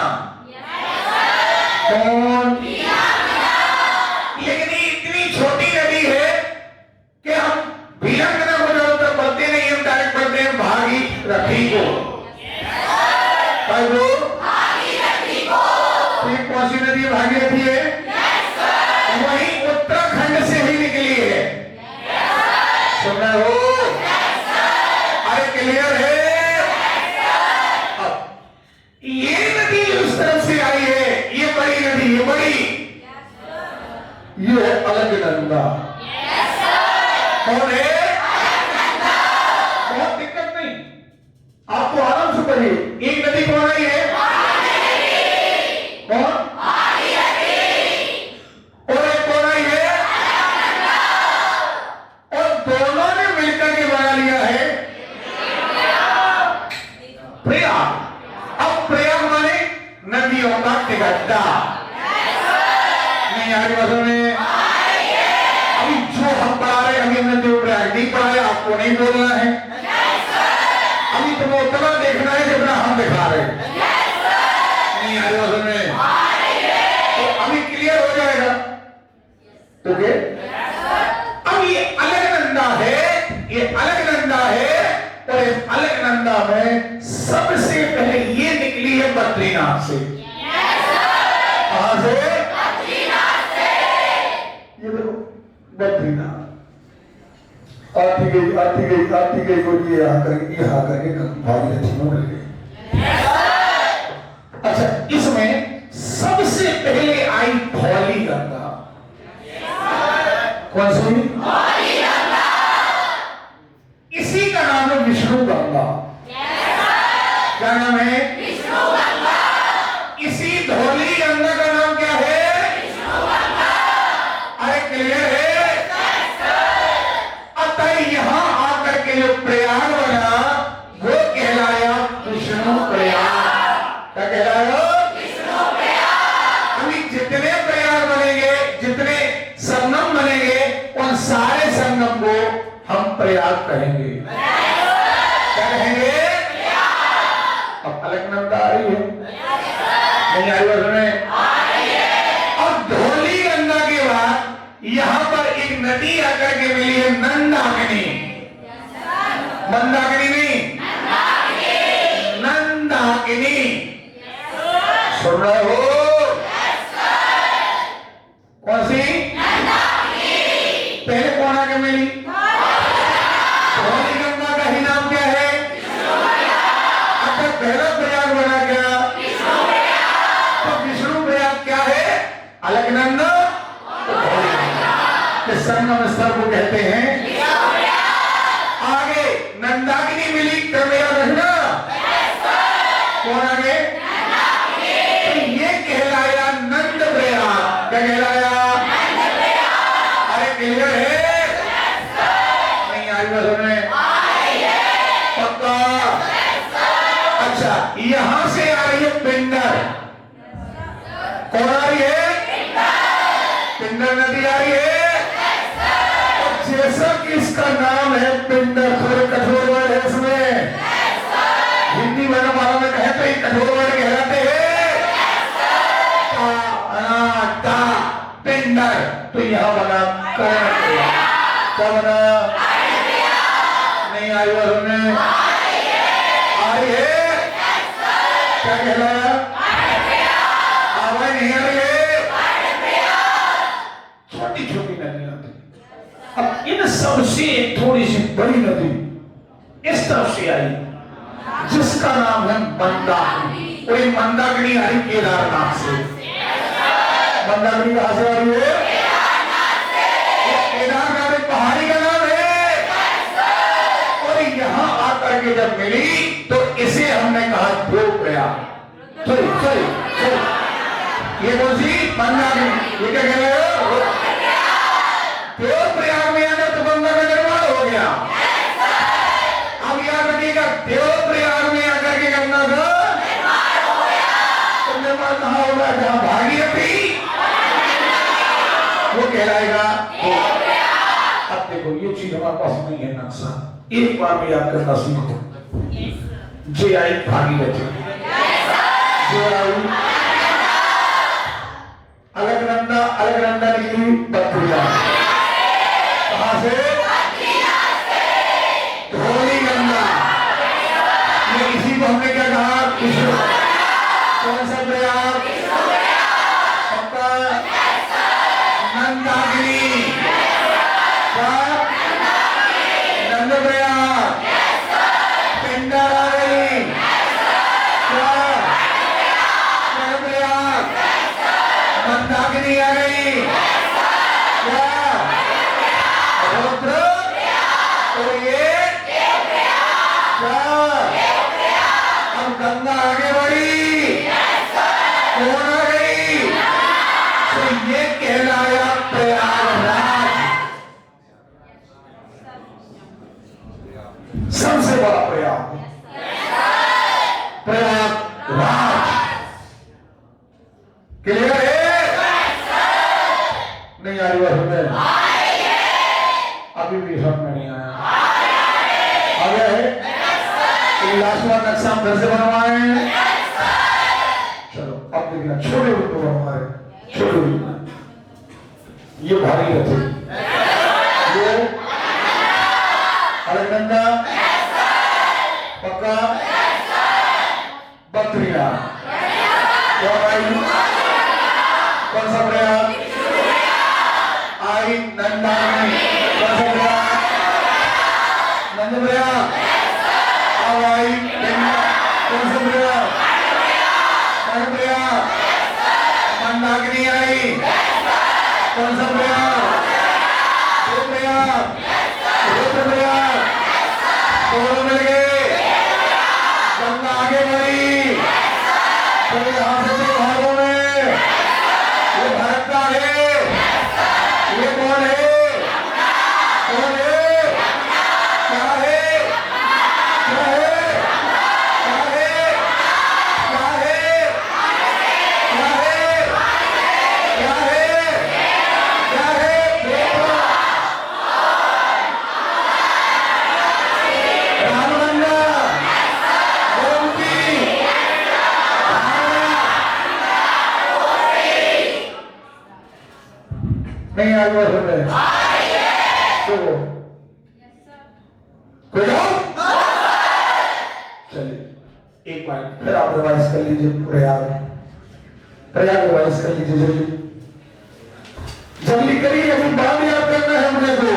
कौन? लेकिन ये इतनी छोटी नदी है कि हम भीलांगना को ज्यादातर पढ़ते नहीं, हम डायरेक्ट पढ़ते हैं भागीरथी को। कौन सी नदी भागीरथी है? वही उत्तराखंड से ही निकली है। सुन रहे हो? अरे क्लियर है? अब ये नदी उस तरफ से आई है, ये बड़ी नदी, ये बड़ी, ये है अलकनंदा। कौन है? बहुत दिक्कत नहीं, आपको आराम से पढ़िए। एक नदी कौन आई है? कौन? और एक कौन आई है? और दोनों ने मिलकर के बना लिया है प्रयाग। अब प्रयाग माने नदियों का टिकट्टा। नहीं आज बसों में अभी जो हम पढ़ा रहे, अभी हमने जो प्रयाग नहीं पढ़ा है, आपको नहीं बोलना है। अभी तुम्हें उतना देखना है जितना हम दिखा रहे हैं। नहीं आज बसों में तो अभी क्लियर हो जाएगा। ओके? अब ये अलकनंदा है, ये अलकनंदा है, और इस अलकनंदा में सबसे पहले ये निकली है बद्रीनाथ से। कहां से? ये देखो बद्रीनाथ आती गई, आती गई, आती गई, और ये आकर के भागीरथी में मिल गई। अच्छा, इसमें सबसे पहले आई धौली गंगा। कौन सी? इसी का नाम है विष्णु गंगा। क्या नाम है? विष्णु गंगा। इसी धौली गंगा का नाम क्या है? विष्णु गंगा। अरे क्लियर है? अतः यहां आकर के जो प्रयाग बना वो कहलाया विष्णु प्रयाग। क्या कहलाया? विष्णु प्रयाग। अभी जितने प्रयाग बनेंगे, जितने संगम बनेंगे, उन सारे संगम को हम प्रयाग कहेंगे। क्या कहेंगे? अब अलकनंदा आ रही है? नहीं आई बात सुने? और धौली गंगा के बाद यहां पर एक नदी आकर के मिली है, नंदाकिनी। मंदाकिनी नहीं, नंदाकिनी। सुन रहे हो? अलकनंदा संगम स्थल को कहते हैं। आगे नंदाकिनी मिली, क्रम याद रखना। कौन आगे? तो ये कहलाया नंद प्रयाग। क्या कहलाया? अरे क्लियर है? नहीं आई बस में पक्का? अच्छा, यहां से आ रही है पिंडर। कौन आ रही है? पिंडर नदी आ रही है। और जैसा कि इसका नाम है पिंडर, थोड़े कठोर वर्ड है इसमें। हिंदी वर्णन वालों में कहे तो ये कठोर वर्ड कहलाते हैं। पिंडर, तो यहां बना कर्ण प्रयाग। क्या बना? नहीं आई बात में? आई है? क्या कहलाया? आवाज नहीं आ रही है? छोटी छोटी नदियां थी। अब इन सबसे थोड़ी सी बड़ी नदी इस तरफ से आई जिसका नाम है मंदाकिनी। कोई मंदाकिनी आई केदारनाथ से। मंदाकिनी कहां से आ रही है? केदारनाथ एक पहाड़ी का नाम है। और यहां आकर के जब मिली तो इसे हमने कहा Dev Prayag. Sorry sorry sorry, ये कौन सी? मंदाकिनी। ये क्या कह रहे हो? देव प्रयाग में आने तो गंगा का निर्माण हो गया। अब याद रखिएगा, देव प्रयाग में आकर के गंगा का तो निर्माण कहां होगा? जहां भागीरथी वो कहलाएगा। अब देखो ये चीज हमारे पास नहीं है नक्शा, एक बार में याद करना सीखो। जे आई भागीरथी, जे आई अलकनंदा, अलकनंदा निकली बद्रिया। कहां से? धौली गंगा। ये इसी को हमने क्या कहा? कृष्ण। कौन सा प्रयाग? पक्का? नंदाकिनी। नंद प्रयाग। पिंडर आ गई। क्या? प्रयाग। मंदाकिनी आ गई। क्या? रुद्र। तो ये क्या? अब गंगा आगे बढ़ी। कौन आ गई? तो ये कहलाया प्रयागराज। सबसे बड़ा प्रयाग प्रयागराज। क्लियर है? नहीं आ रही बात में? अभी भी समझ में नहीं आया। आ गया है? लास्ट वाला नक्शा हम घर से बनवाए। चलो अब देखना, छोटे रूप में बनवाए। छोटे रूप में ये भागीरथी, ये अलकनंदा, पक्का? बद्रिया। कौन आई? कौन सा प्रयाग? आई नंदाकिनी। कौन सा प्रयाग? नंद प्रयाग। अब आई कौन सा प्रयाग? कर्ण प्रयाग। मंदाकिनी आई। कौन सा प्रयाग? देव प्रयाग। रुद्र प्रयाग। दोनों मिल गए। गंगा आगे बढ़ी। तो यहां से दो भागों में ये भारत का है। ये कौन है? कौन है? क्या है? क्या है? क्या है? क्या है? क्या है? क्या है? क्या है? देखो रामगंगा, गोमती, नहीं आ गया समझ? तो कोई चलिए एक बार फिर आप रिवाइज कर लीजिए। प्रयाग रिवाइज कर लीजिए जल्दी जल्दी करिए। अभी बात याद करना है हमने को।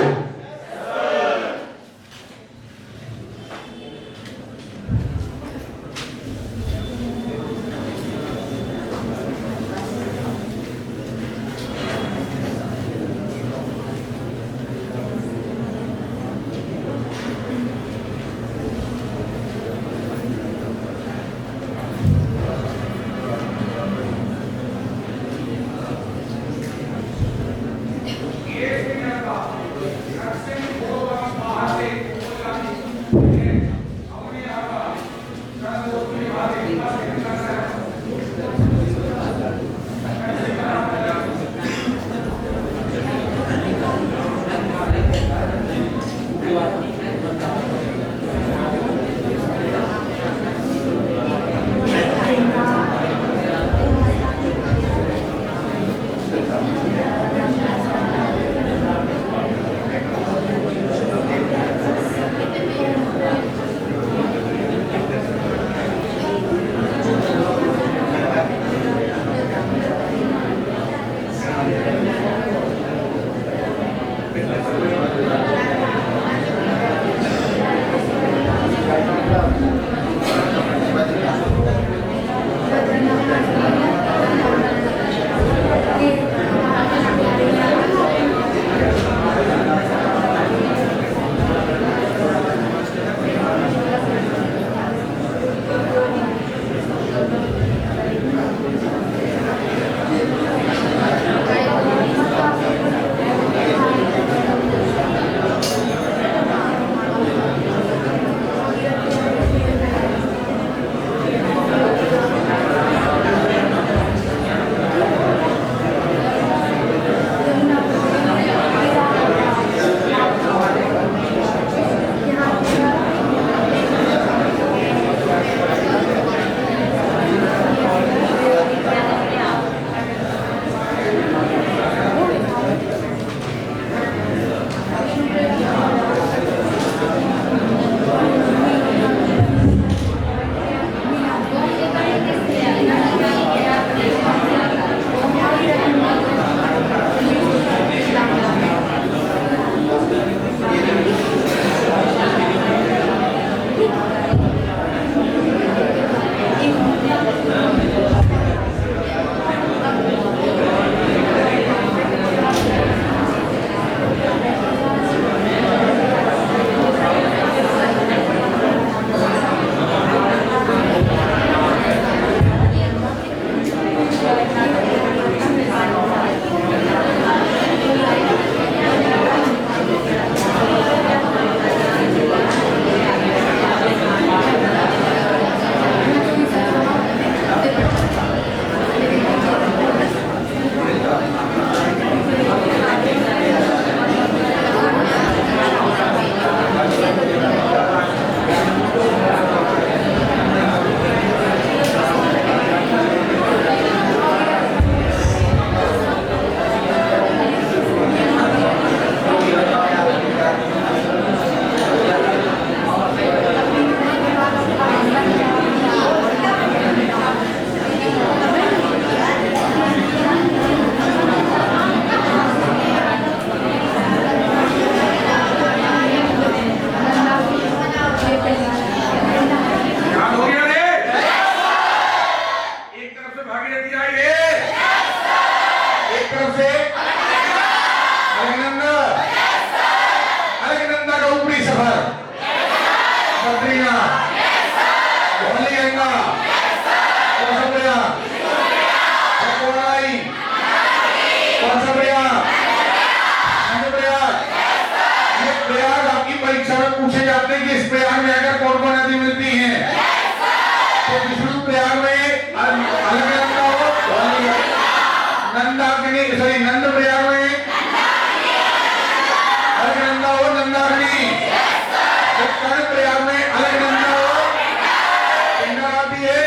तरफ से अलकनंदा, अलकनंदा का ऊपरी सफर बद्रीनाथ, धौली गंगा, कौन सा प्रयाग, कौन सा प्रयाग, प्रयाग। ये प्रयाग आपकी परीक्षा में पूछे जाते हैं कि इस प्रयाग में अगर कौन कौन नदी मिलती है, तो विष्णु प्रयाग में अलकनंदा हो, नंदाग्नि, सॉरी नंद प्रयाग में अलकनंदा हो, नंदाग्नि, कर्ण प्रयाग में अलकनंदा हो, गंगा आती है,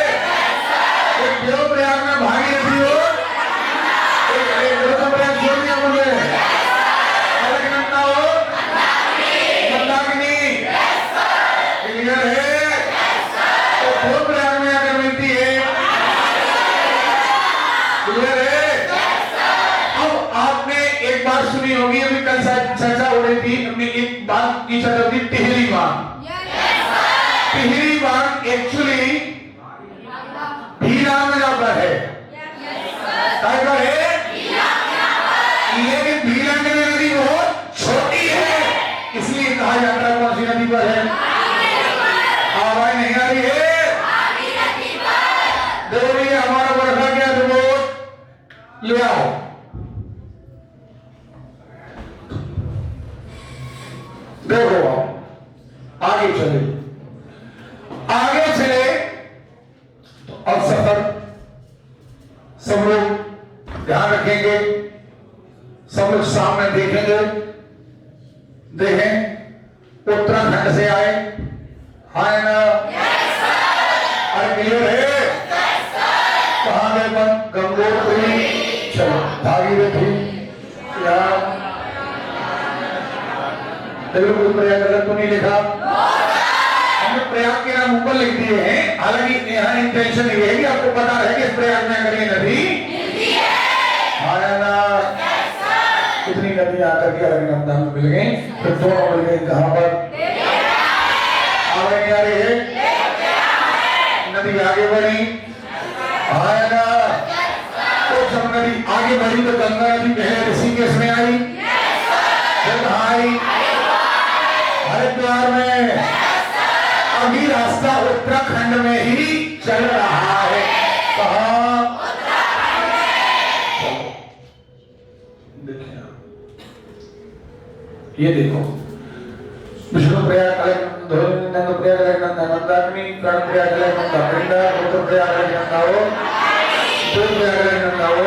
एक देव प्रयाग में भागीरथी हो, एक गौतम प्रयाग छोड़ दिया मुझे, अलकनंदा हो, नंदाग्नि, क्लियर है? तो दो प्रयाग में अगर मिलती है, क्लियर है? अब आपने एक बात सुनी होगी, अभी कल चर्चा हो रही थी, हमने एक बात की चर्चा थी, टिहरी बांध। टिहरी बांध एक्चुअली भीरा में जाता है, टाइगर है, लेकिन भीरा की नदी बहुत छोटी है, इसलिए कहा जाता है कौन सी नदी पर है? आवाज नहीं आ रही है? देखिए हमारा वर्षा क्या रिपोर्ट ले आओ। देखो आगे चले, आगे चले तो अब सफर सब लोग ध्यान रखेंगे, सब लोग सामने देखेंगे, देखें उत्तराखंड से आए, आए ना? अरे क्लियर है? कहाँ गए बन? गंगोत्री, चलो भागीरथी, या कोई प्रयाग गलत तो नहीं लिखा? हमने प्रयाग के नाम ऊपर लिख दिए हैं, हालांकि यहाँ इंटेंशन ये है कि आपको पता रहे कि इस प्रयाग में अगर ये नदी आया ना, कितनी नदी आकर के अलकनंदा में मिल गई, फिर दोनों मिल गई कहां पर? आगे आ रही है नदी, आगे बढ़ी, आया ना? तो जब नदी आगे बढ़ी तो गंगा नदी पहले ऋषिकेश में आई, फिर आई हरिद्वार में, अभी रास्ता उत्तराखंड में ही चल रहा है। कहां? देखिए ये देखो, विष्णु प्रयाग अलकनंदा, नंद प्रयाग अलकनंदा, नंदाग्नि, कर्ण प्रयाग अलकनंदा, गंगा, गौतम प्रयाग अलकनंदा हो, देव प्रयाग अलकनंदा हो,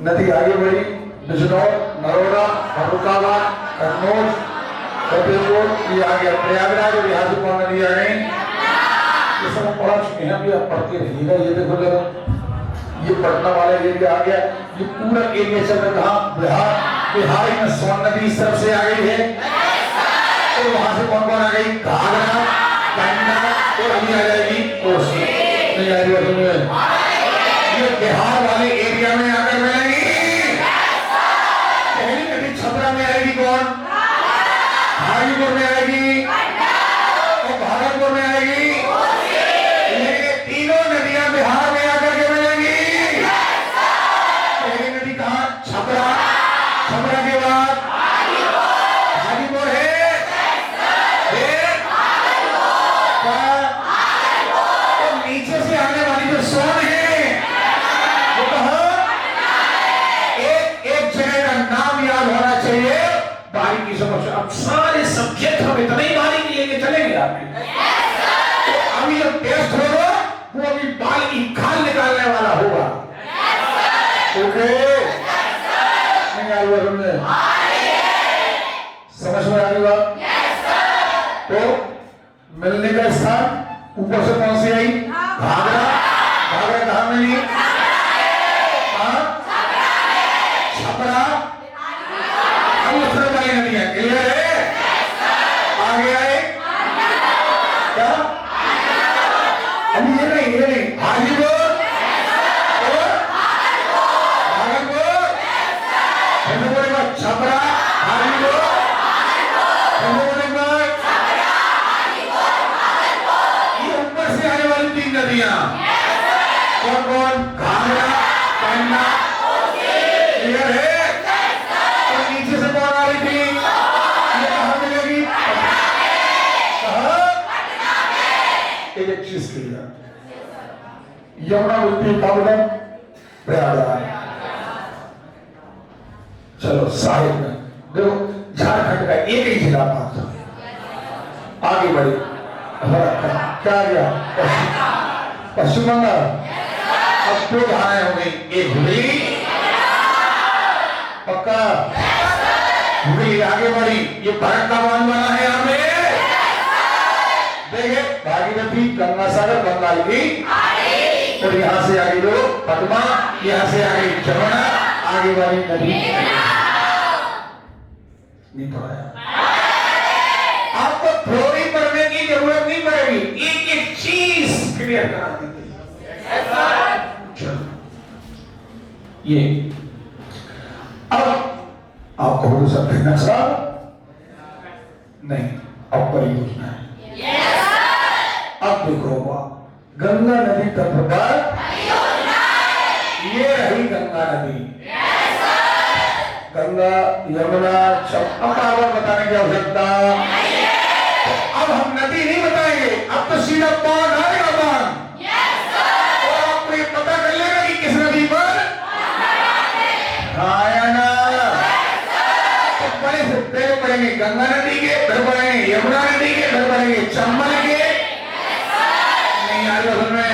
नदी आगे बढ़ी, बिजनौर, नरोदा, फर्रुखाबाद, कन्नौज, फतेहपुर, ये आ गया प्रयागराज, और यहाँ से कौन नदी आ गई? ये सब पढ़ा चुके हैं, अभी आप पढ़ते रहिएगा। ये देखो जरा, ये पटना वाला एरिया आ गया, ये पूरा एरिया चल रहा है, बिहार, बिहार में सोन नदी इस तरफ से आ गई है, और वहां से कौन कौन आ गई? घाघरा, गंगा, और अभी आ जाएगी कोसी, नहीं आ रही है? ये बिहार वाले एरिया में आकर मिलेगी। पहली नदी छपरा में आएगी कौन? हाजीपुर में आएगी और भागलपुर में आएगी, लेकिन तीनों नदियां बिहार में आकर के मिलेंगी। पहली नदी कहां? छपरा, छपरा के बाद हाजीपुर है, तो नीचे से आने वाली जो सोन है वो कहां? एक एक जगह का नाम याद होना चाहिए, बारीकी समझ। अब सारे सब्जेक्ट हम इतने ही बारीकी लेके चलेंगे आपके, तो अभी जब टेस्ट होगा वो अभी बाल की खाल निकालने वाला होगा। ओके, नहीं आ रही समझ में आ रही बात? तो मिलने का स्थान ऊपर से कौन सी आई? घाघरा, घाघरा कहां मिली? छपरा, अमृतसर वाली नदियां, क्लियर है? आगे आए क्या? कौन कौन? घाघरा पहनना क्लियर है। और नीचे से कौन आ रही थी? ये कहाँ मिलेगी? कहाँ? एक चीज क्लियर, यमुना मिलती है कब तक? प्रयागराज। चलो साहिब में देखो, झारखंड का एक ही जिला पास था, आगे बढ़े क्या गया? पश्चिम बंगाल। अब दो धाराएं हो गई, एक हुगली, पक्का हुगली आगे बढ़ी, ये भारत का मान बना है यहाँ पे। देखिए भागीरथी, गंगा सागर, बंगाल की, और यहाँ से आगे दो पद्मा, यहाँ से आगे जमुना, आगे वाली नदी नहीं पढ़ाया। आपको थ्योरी पढ़ने की जरूरत नहीं पड़ेगी, एक एक चीज क्लियर करा दी। चलो ये अब आपको बोल सकते हैं नक्शा नहीं, अब परियोजना है। अब देखो गंगा नदी तट पर ये रही गंगा नदी, गंगा यमुना चंपावत बताने की आवश्यकता। तो अब हम नदी नहीं बताएंगे, अब तो सीधा बांध आएगा, बांध। और आपको ये पता कर लेगा कि किस नदी पर आया ना। तो पहले से पहले पढ़ेंगे गंगा नदी के, फिर पढ़ेंगे यमुना नदी के, फिर पढ़ेंगे चंबल के। नहीं आ रही में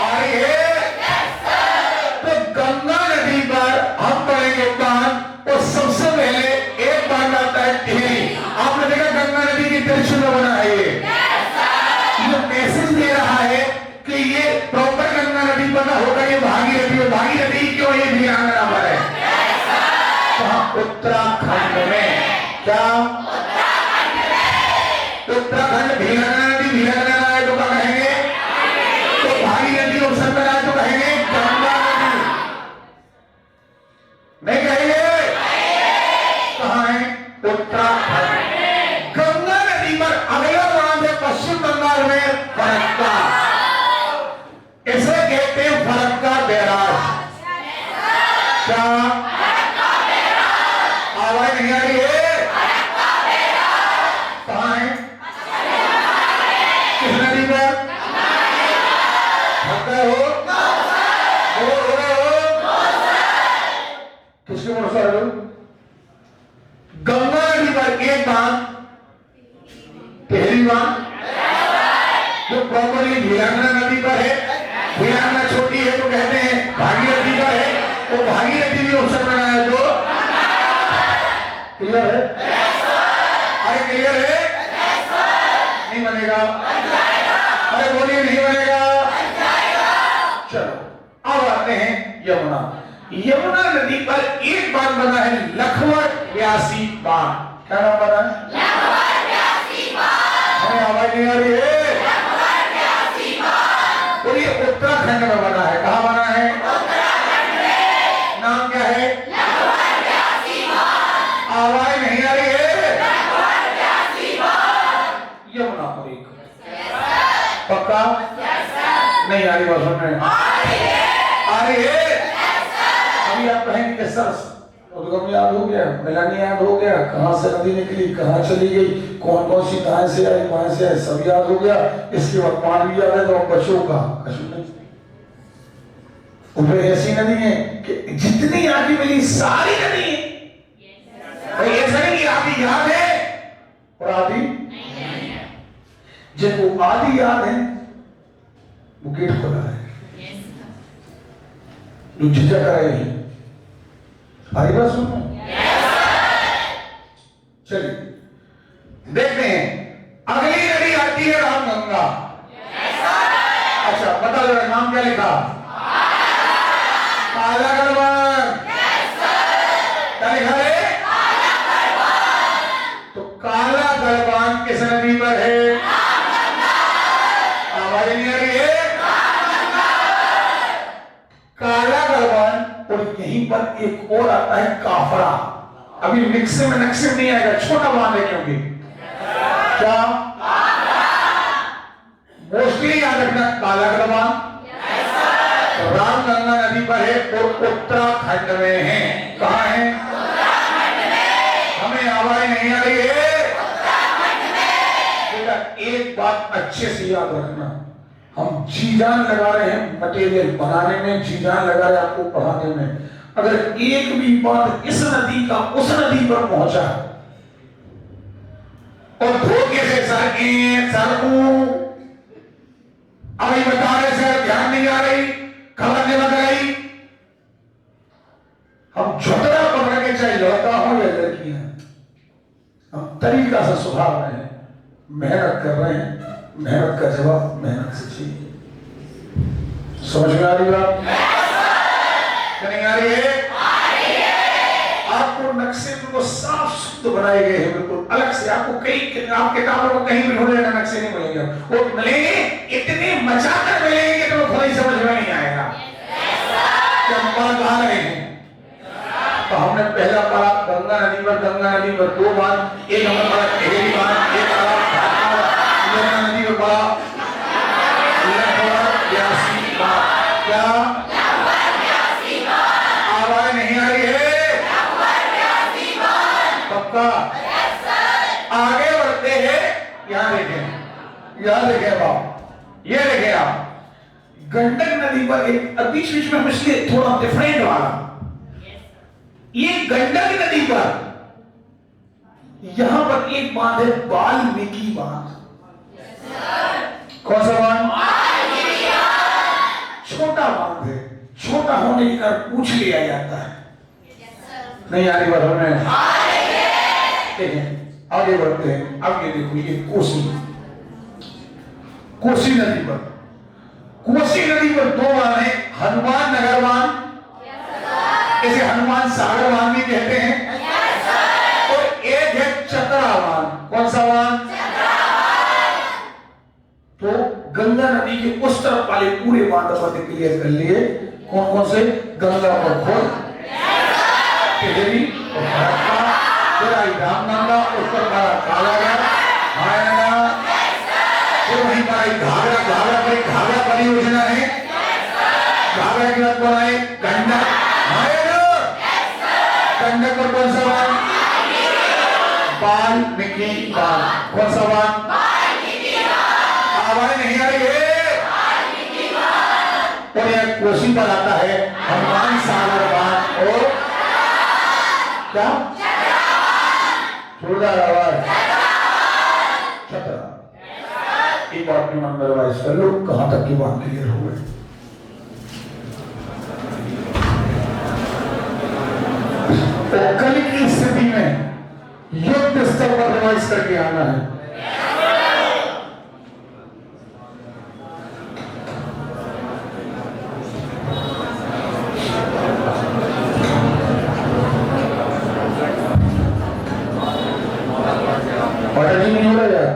आ रही है। तो गंगा नदी पर हम पढ़ेंगे बांध, और सबसे पहले एक बांध आता है टिहरी। आपने देखा गंगा नदी की दृश्य में बना है ये मैसेज दे रहा है कि ये प्रॉपर गंगा नदी बना होगा, ये भागीरथी है। भागीरथी क्यों? ये वीरांगना पर है। तो उत्तराखंड में क्या? उत्तराखंड वीरांगना नदी, वीरांगना है तो क्या कहेंगे? तो भागीरथी ऑप्शन में आए तो कहेंगे गंगा नदी, नहीं कहेंगे? कहाँ है? उत्तराखंड। गंगा नदी पर अगला बांध है पश्चिम बंगाल में फरक्का, इसे कहते हैं फरक्का बैराज। क्या आवाज नहीं आ रही है? कहाँ है? किस नदी पर? फरक्का हो किसके भरोसा है? गंगा नदी पर एक बांध, पहली बांध जो प्रॉपरली वीरांगना नदी पर है। वीरांगना छोटी है तो कहते हैं भागीरथी पर है, तो भागीरथी भी ऑप्शन बनाया तो क्लियर है? अरे क्लियर है? नहीं बनेगा? अरे बोलिए नहीं बनेगा? चलो अब आते हैं यमुना। यमुना नदी पर एक बांध बना है, लखवट व्यासी बांध। क्या नाम बना है? हमें आवाज नहीं आ रही है? तो ये उत्तराखंड में बना है। कहाँ बना है? नाम क्या है? आवाज नहीं आ रही है? यमुना पर एक पक्का नहीं आ रही? बात सुन रहे हैं? आ रही है? अभी आप कहेंगे कि सर उद्गम याद हो गया, मिलानी याद हो गया, कहां से नदी निकली, कहां चली गई, कौन कौन सी कहां से आई, कहां से आई, सब याद हो गया। इसके बाद पानी भी याद है, तो बचो का ऊपर ऐसी नदी है कि जितनी आगे मिली सारी नदी है। ऐसा नहीं कि आदि याद है और आदि जिनको आदि याद है वो गेट खोला है, जो झिझक रहे हैं। आई बात सुनो, चलिए देखते हैं। अगली नदी आती है रामगंगा। अच्छा बता दो नाम क्या लिखा? काला गढ़वाल। क्या लिखा है? तो काला गढ़वाल किस नदी पर है? आवाज नहीं आ रही है? काला गढ़वाल, और यहीं पर एक और आता है काफड़ा। अभी मिक्सिम में नक्सिम नहीं आएगा, छोटा बांध है क्योंकि क्या मोस्टली याद रखना काला गढ़वाल पर है और उत्तराखंड में है। कहाँ है? हमें आवाज नहीं आ रही है? बेटा एक बात अच्छे से याद रखना, हम जी जान लगा रहे हैं मटेरियल बनाने में, जी जान लगा रहे हैं आपको पढ़ाने में। अगर एक भी बात इस नदी का उस नदी पर पहुंचा और धोखे से सड़कों अभी बता रहे सर, ध्यान नहीं आ रही, खबर नहीं लग रही। हम झोटरा पकड़ के चाहे लड़का हो या लड़की है, हम तरीका से सुधार रहे हैं, मेहनत कर रहे हैं। मेहनत का जवाब मेहनत से चाहिए। समझ में आ रही बात? नहीं आ रही है? आपको नक्शे को साफ शुद्ध बनाए गए हैं, बिल्कुल अलग से। आपको कई आप किताबों में कहीं भी ढूंढेगा नक्शे नहीं मिलेंगे, वो मिलेंगे इतने मचाकर मिलेंगे कि तो थोड़ा ही समझ में नहीं आएगा कि हम बात आ रहे हैं। तो हमने पहला पढ़ा गंगा नदी पर 2 बार, एक हमने पढ़ा टेहरी बांध, एक पढ़ा यमुना नदी पर पढ़ा 82 बार। क्या आवाज नहीं आ रही है? पक्का? आगे बढ़ते हैं। यहां देखें बाप, ये देखें आप, गंडक नदी पर एक बीच बीच में इसलिए थोड़ा डिफरेंट वाला, ये गंडक नदी पर यहां पर एक बांध है वाल्मीकि बांध। कौन सा बांध? छोटा बांध है, छोटा होने के कारण पूछ लिया जाता है। नहीं आ रही बात हमें? देखें आगे बढ़ते हैं। अब ये देखो, ये कोसी नदी पर 2 बांध है, हनुमान नगर बांध, इसे हनुमान सागर बांध भी कहते हैं, और एक है चतरा बांध। कौन सा बांध? तो गंगा नदी के उस तरफ वाले पूरे बांध पर क्लियर कर लिए। कौन कौन से? गंगा पर खोल, टेहरी और भरतपुर, रामनंदा, ऊपर हमारा कालागढ़, हायना, फिर वहीं पर घाघरा परियोजना है। घाघरा के बाद कौन है? गंडक। गंडक पर कौन सा बांध? वाल्मीकि बांध। कौन सा बांध? आवाज नहीं आ रही है? और यह कोसी पर आता है हनुमान सागर बांध और क्या? जोरदार आवाज, छतरा। एक बात में नंबर वाइज कर लो, कहां तक की बात क्लियर हो गई? तो कल की स्थिति में युद्ध स्तर पर रिवाइज करके आना है। नहीं हो रहा यार,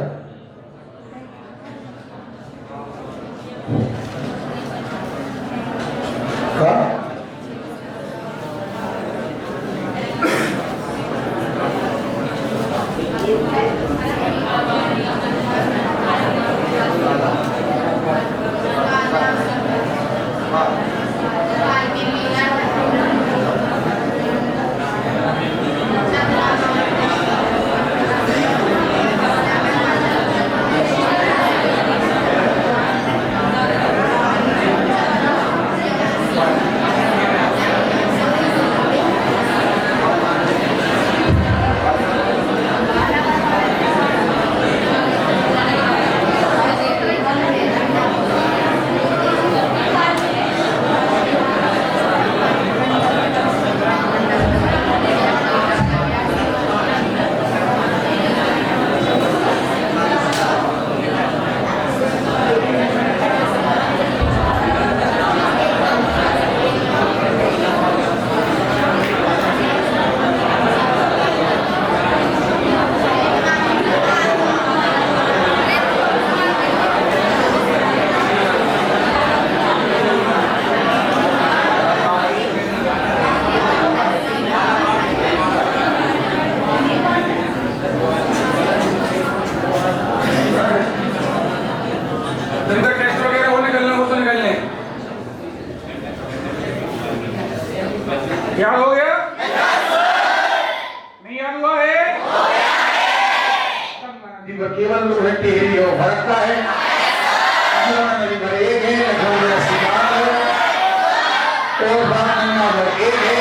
याद हो गया? नहीं याद हुआ है? नदी पर केवल 2 घंटे ही हो भरता है। नदी पर एक है, लखनऊ सिद्धांत है, और गंगा पर एक है,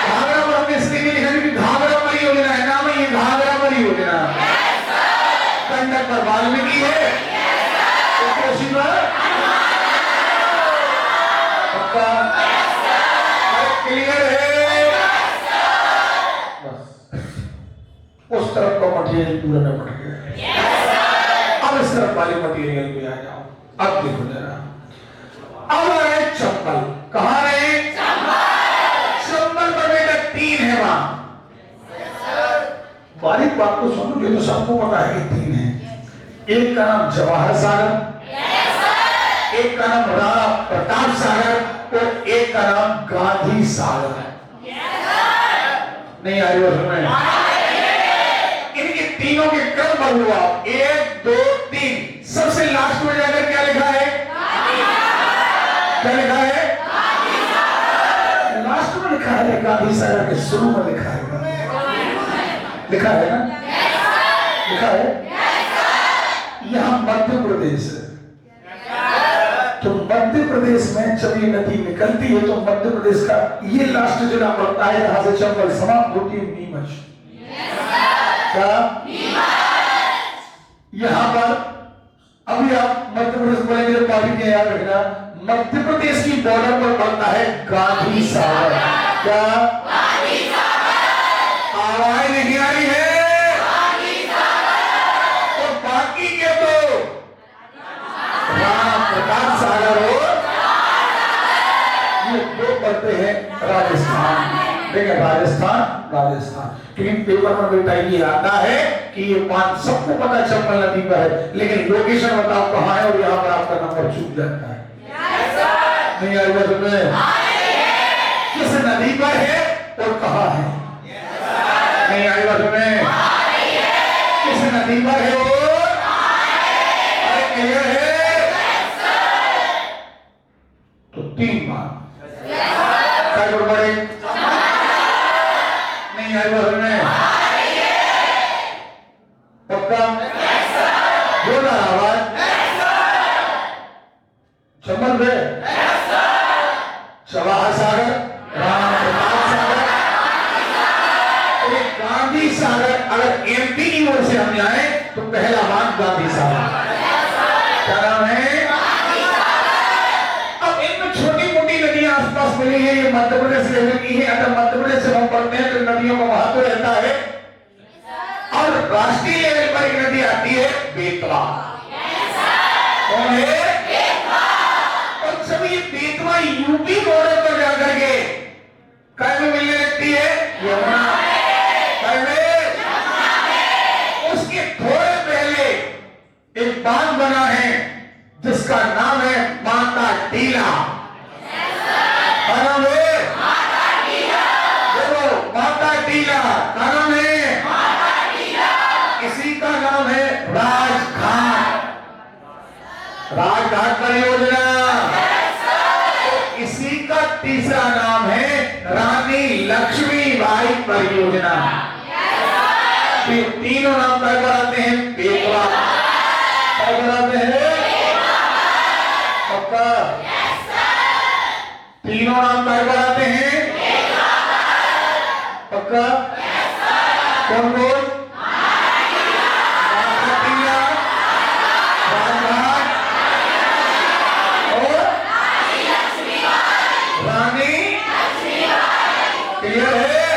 घाघरा पर हमने इसलिए भी लिखा क्योंकि घाघरा परियोजना है, नाम है ये घाघरा परियोजना। गंडक पर वाल्मीकि है, कोसी पर पक्का क्लियर है? बस उस तरफ का मटेरियल पूरा न पड़ गया। अब इस तरफ वाले मटेरियल पे आ जाओ। अब देखो जरा, अब है चंबल। कहां रहे? चंबल पर बेटा 3 है वहां। बारीक बात को सुनो, ये तो सबको पता है कि 3 है। एक का नाम जवाहर सागर, एक का नाम राणा प्रताप सागर और एक का नाम गांधी सागर। नहीं आई वो समझ? इनके तीनों के क्रम पर हुआ 1 2 3। सबसे लास्ट में जाकर क्या लिखा है? क्या लिखा है? लास्ट में लिखा है गांधी सागर के शुरू में लिखा है। लिखा है ना? लिखा है यहां मध्य प्रदेश है। तो मध्य प्रदेश में जब ये नदी निकलती है तो मध्य प्रदेश का ये लास्ट जिला पड़ता है जहां से चंबल समाप्त होती है, नीमच। क्या? यहां पर अभी आप मध्य प्रदेश बोलेंगे तो पार्टी के याद रखना, मध्य प्रदेश की बॉर्डर पर पड़ता है गांधी सागर। क्या? आवाज नहीं आ रही है? तो बाकी के तो राणा प्रताप सागर हो, ये 2 पड़ते हैं राजस्थान। देखिए राजस्थान क्योंकि पेपर में बेटा ये आता है कि ये 5 सबको पता चंबल नदी पर है, लेकिन लोकेशन बताओ कहां है और यहाँ पर आपका नंबर चूक जाता है। नहीं आई बात में? किस नदी पर है और कहां है? नहीं आई बात में? किस नदी पर है और अरे क्लियर है? तो 3 बार क्या गड़बड़े? नहीं आई बात में? पक्का? जोरदार आवाज। चंबल पे जवाहर सागर, राणा प्रताप सागर, गांधी सागर। अगर एमपी की ओर से हम जाए तो पहला बात गांधी सागर। क्या नाम है? अब इनमें छोटी मोटी नदियां आसपास मिली है, ये मध्य प्रदेश लेवल की है। अगर मध्य प्रदेश से हम पढ़ते हैं तो नदियों का महत्व रहता है। और राष्ट्रीय लेवल पर एक नदी आती है बेतवा। कौन है? और जब ये बेतवा यूपी बॉर्डर पर जाकर के कहीं में मिलने लगती है यमुना, उसके थोड़े पहले एक बांध बना है जिसका नाम है माता टीला। नाम है देखो माता टीला का नाम है, इसी का नाम है राजघाट परियोजना। इसी का तीसरा नाम है रानी लक्ष्मीबाई परियोजना। तीनों नाम क्या कराते हैं? बेतवा। क्या कराते हैं? पक्का? तीनों नाम क्या कराते हैं? पक्का? कौन कौन? क्लियर है?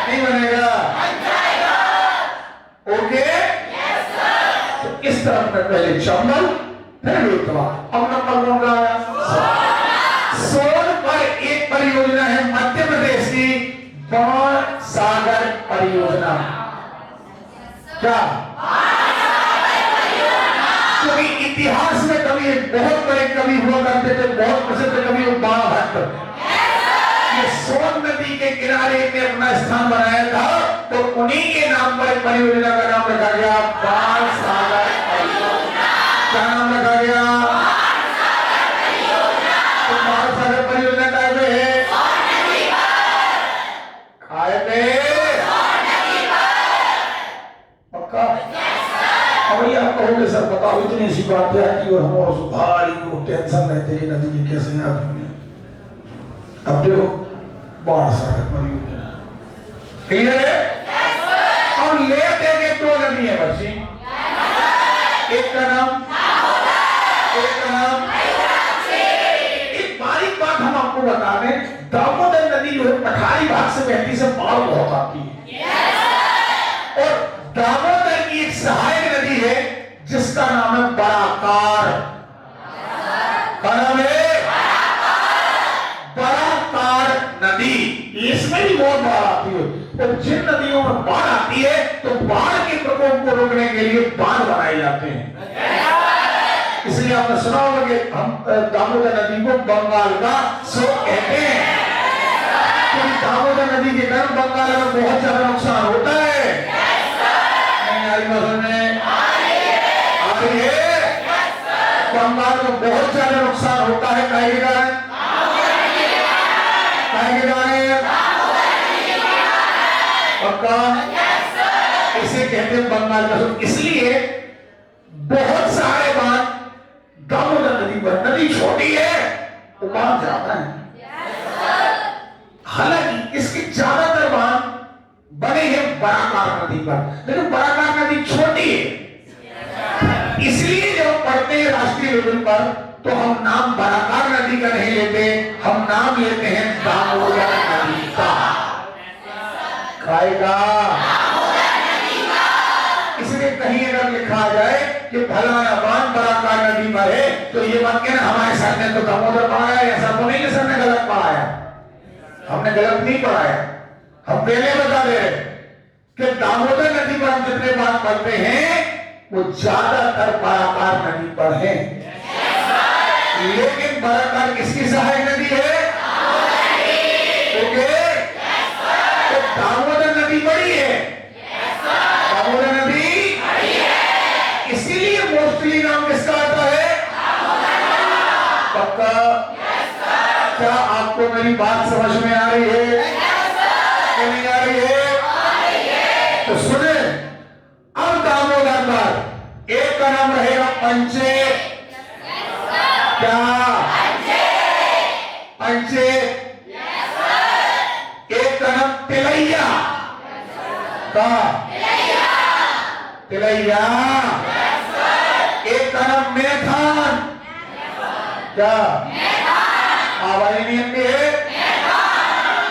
नहीं बनेगा? ओके? तो इस तरफ में पहले चंबल फिर बेतवा। अब नंबर कौन का आया? सोन पर एक परियोजना है मध्य प्रदेश की, बाण सागर परियोजना। क्या? क्योंकि इतिहास में कभी एक बहुत बड़े कवि हुआ करते थे, बहुत प्रसिद्ध कवि बाण भट्ट। सोन नदी के किनारे ने अपना स्थान बनाया था, तो उन्हीं के नाम पर परियोजना का नाम रखा गया बाण सागर परियोजना। क्या नाम रखा गया? तो बाण सागर सोचने सी बात है कि और हम और भारी वो टेंशन रहते हैं नदी के कैसे याद होंगे। अब देखो बाढ़ सागर मरी क्लियर है। और लेते के दो नदी है बच्ची, एक का नाम एक बारीक बात हम आपको बता दें, दामोदर नदी जो है पठारी भाग से बहती से बाढ़ बहुत आती है। और दामोदर की एक सहायक नदी है जिसका नाम है बराकार। क्या नाम है? बराकार नदी। इसमें भी बहुत बाढ़ आती है। और जिन नदियों में बाढ़ आती है तो बाढ़ के प्रकोप को रोकने के लिए बांध बनाए जाते हैं। इसलिए आपने सुना होगा कि हम दामोदर नदी को बंगाल का स्रोत कहते हैं, क्योंकि दामोदर नदी के कारण बंगाल में बहुत ज्यादा नुकसान होता है। नहीं आई बात में आ रही है? बंगाल में बहुत ज्यादा नुकसान होता है। काहे के कारण? पक्का इसे कहते हैं बंगाल का स्रोत। इसलिए बहुत सारे बांध दामोदर नदी पर, नदी छोटी है तो बांध जाता है। हालांकि इसके ज्यादातर बांध बने हैं बराकार नदी पर, लेकिन बराकार नदी छोटी है। इसलिए जब पढ़ते हैं राष्ट्रीय लेवल पर तो हम नाम बराकार नदी का नहीं लेते, हम नाम लेते हैं दामोदर नदी का। खाएगा इसलिए कहीं अगर लिखा जाए कि फलाना बांध बराकार नदी पर है तो ये मत कहना हमारे सर ने तो दामोदर पढ़ाया, ऐसा तो नहीं कि सर ने गलत पढ़ाया। हमने गलत नहीं पढ़ाया, हम पहले बता दे रहे कि दामोदर नदी पर हम जितने बात पढ़ते हैं वो ज्यादातर बराकार नदी पर है। लेकिन बराकार किसकी सहायक नदी है? ओके, तो दामोदर नदी बड़ी है। दामोदर नदी इसीलिए मोस्टली नाम किसका आता है? पक्का? क्या आपको मेरी बात समझ में आ रही है कि नहीं आ रही है? तो सुने, अब दामोदर पर एक का नाम रहेगा पंचे। क्या? पंचे। एक का नाम तिलैया। का? तिलैया। एक का नाम मेथान। क्या? आवाज नहीं आती है?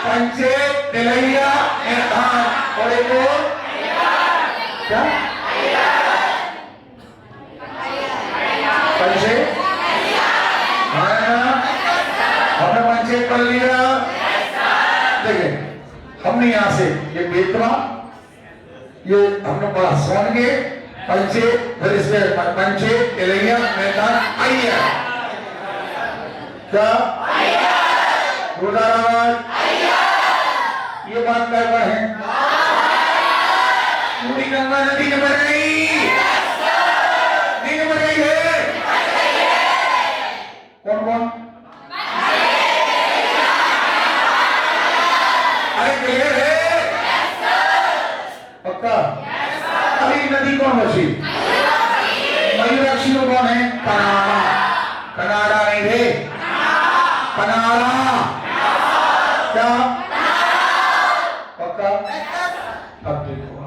पंचे, तिलैया, मेथान और एक और क्या? पंचे हमने पंचे पढ़ लिया। देखिए हमने यहां से ये बेतवा, ये हमने पढ़ा सोन के पंचे, फिर इसमें पंचे, तिलैया, मैदान, आइया। क्या? ये बात कर रहे हैं। पूरी गंगा नदी में बह गई, नहीं बह गई है? कौन कौन? अरे क्लियर है? पक्का? अभी नदी कौन बची? मयूराक्षी में कौन है? कनाडा। कनाडा नहीं थे, कनाडा। क्या? पक्का? अब देखो,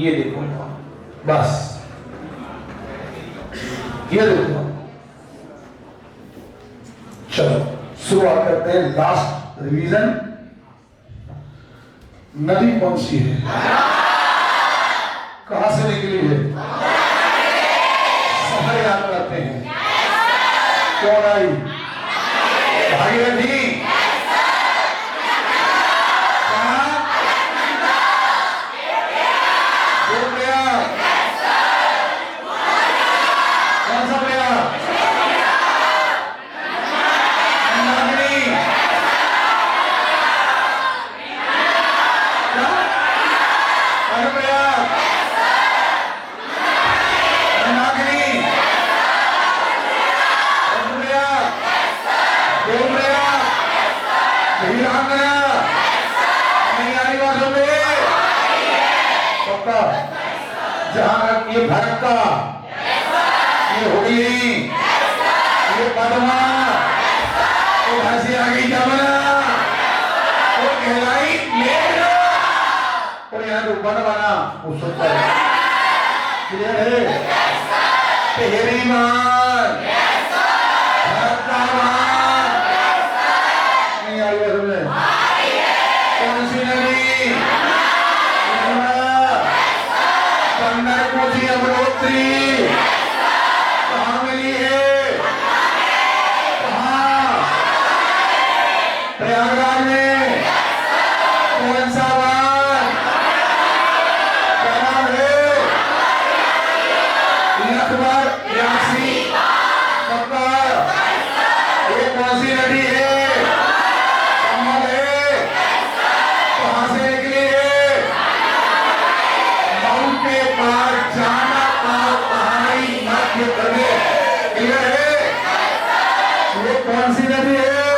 ये देखो, बस ये देखो। चलो शुरुआत करते हैं, लास्ट रिवीजन। नदी कौन सी है? कहां से निकली है? शहर याद करते हैं। कौन आई? भागीरथी। कौन सा प्रयाग? जहां ये भारत का पद्मा, उधर से आ गई जमुना, वो कहलाई मेघना, और यहाँ जो वन बना वो सुपर क्लियर है। तेहरीमान, भरतावान, नहीं आई बात में, कौन सी नदी, पंडर कोसी अमरोत्री, कहाँ मिली है, कहाँ, प्रयागराज में, कौन सा वन, क्या नाम है, लखबर यासी कब्बर, ये कौन सी नदी है, कमल है, कहाँ से निकली है, मऊ के पार जाना पार पहाड़ी मध्य प्रदेश, क्लियर है। ये कौन सी नदी है,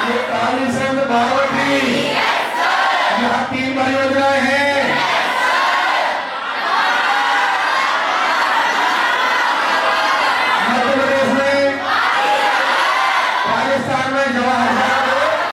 ये काली सिंध बाबा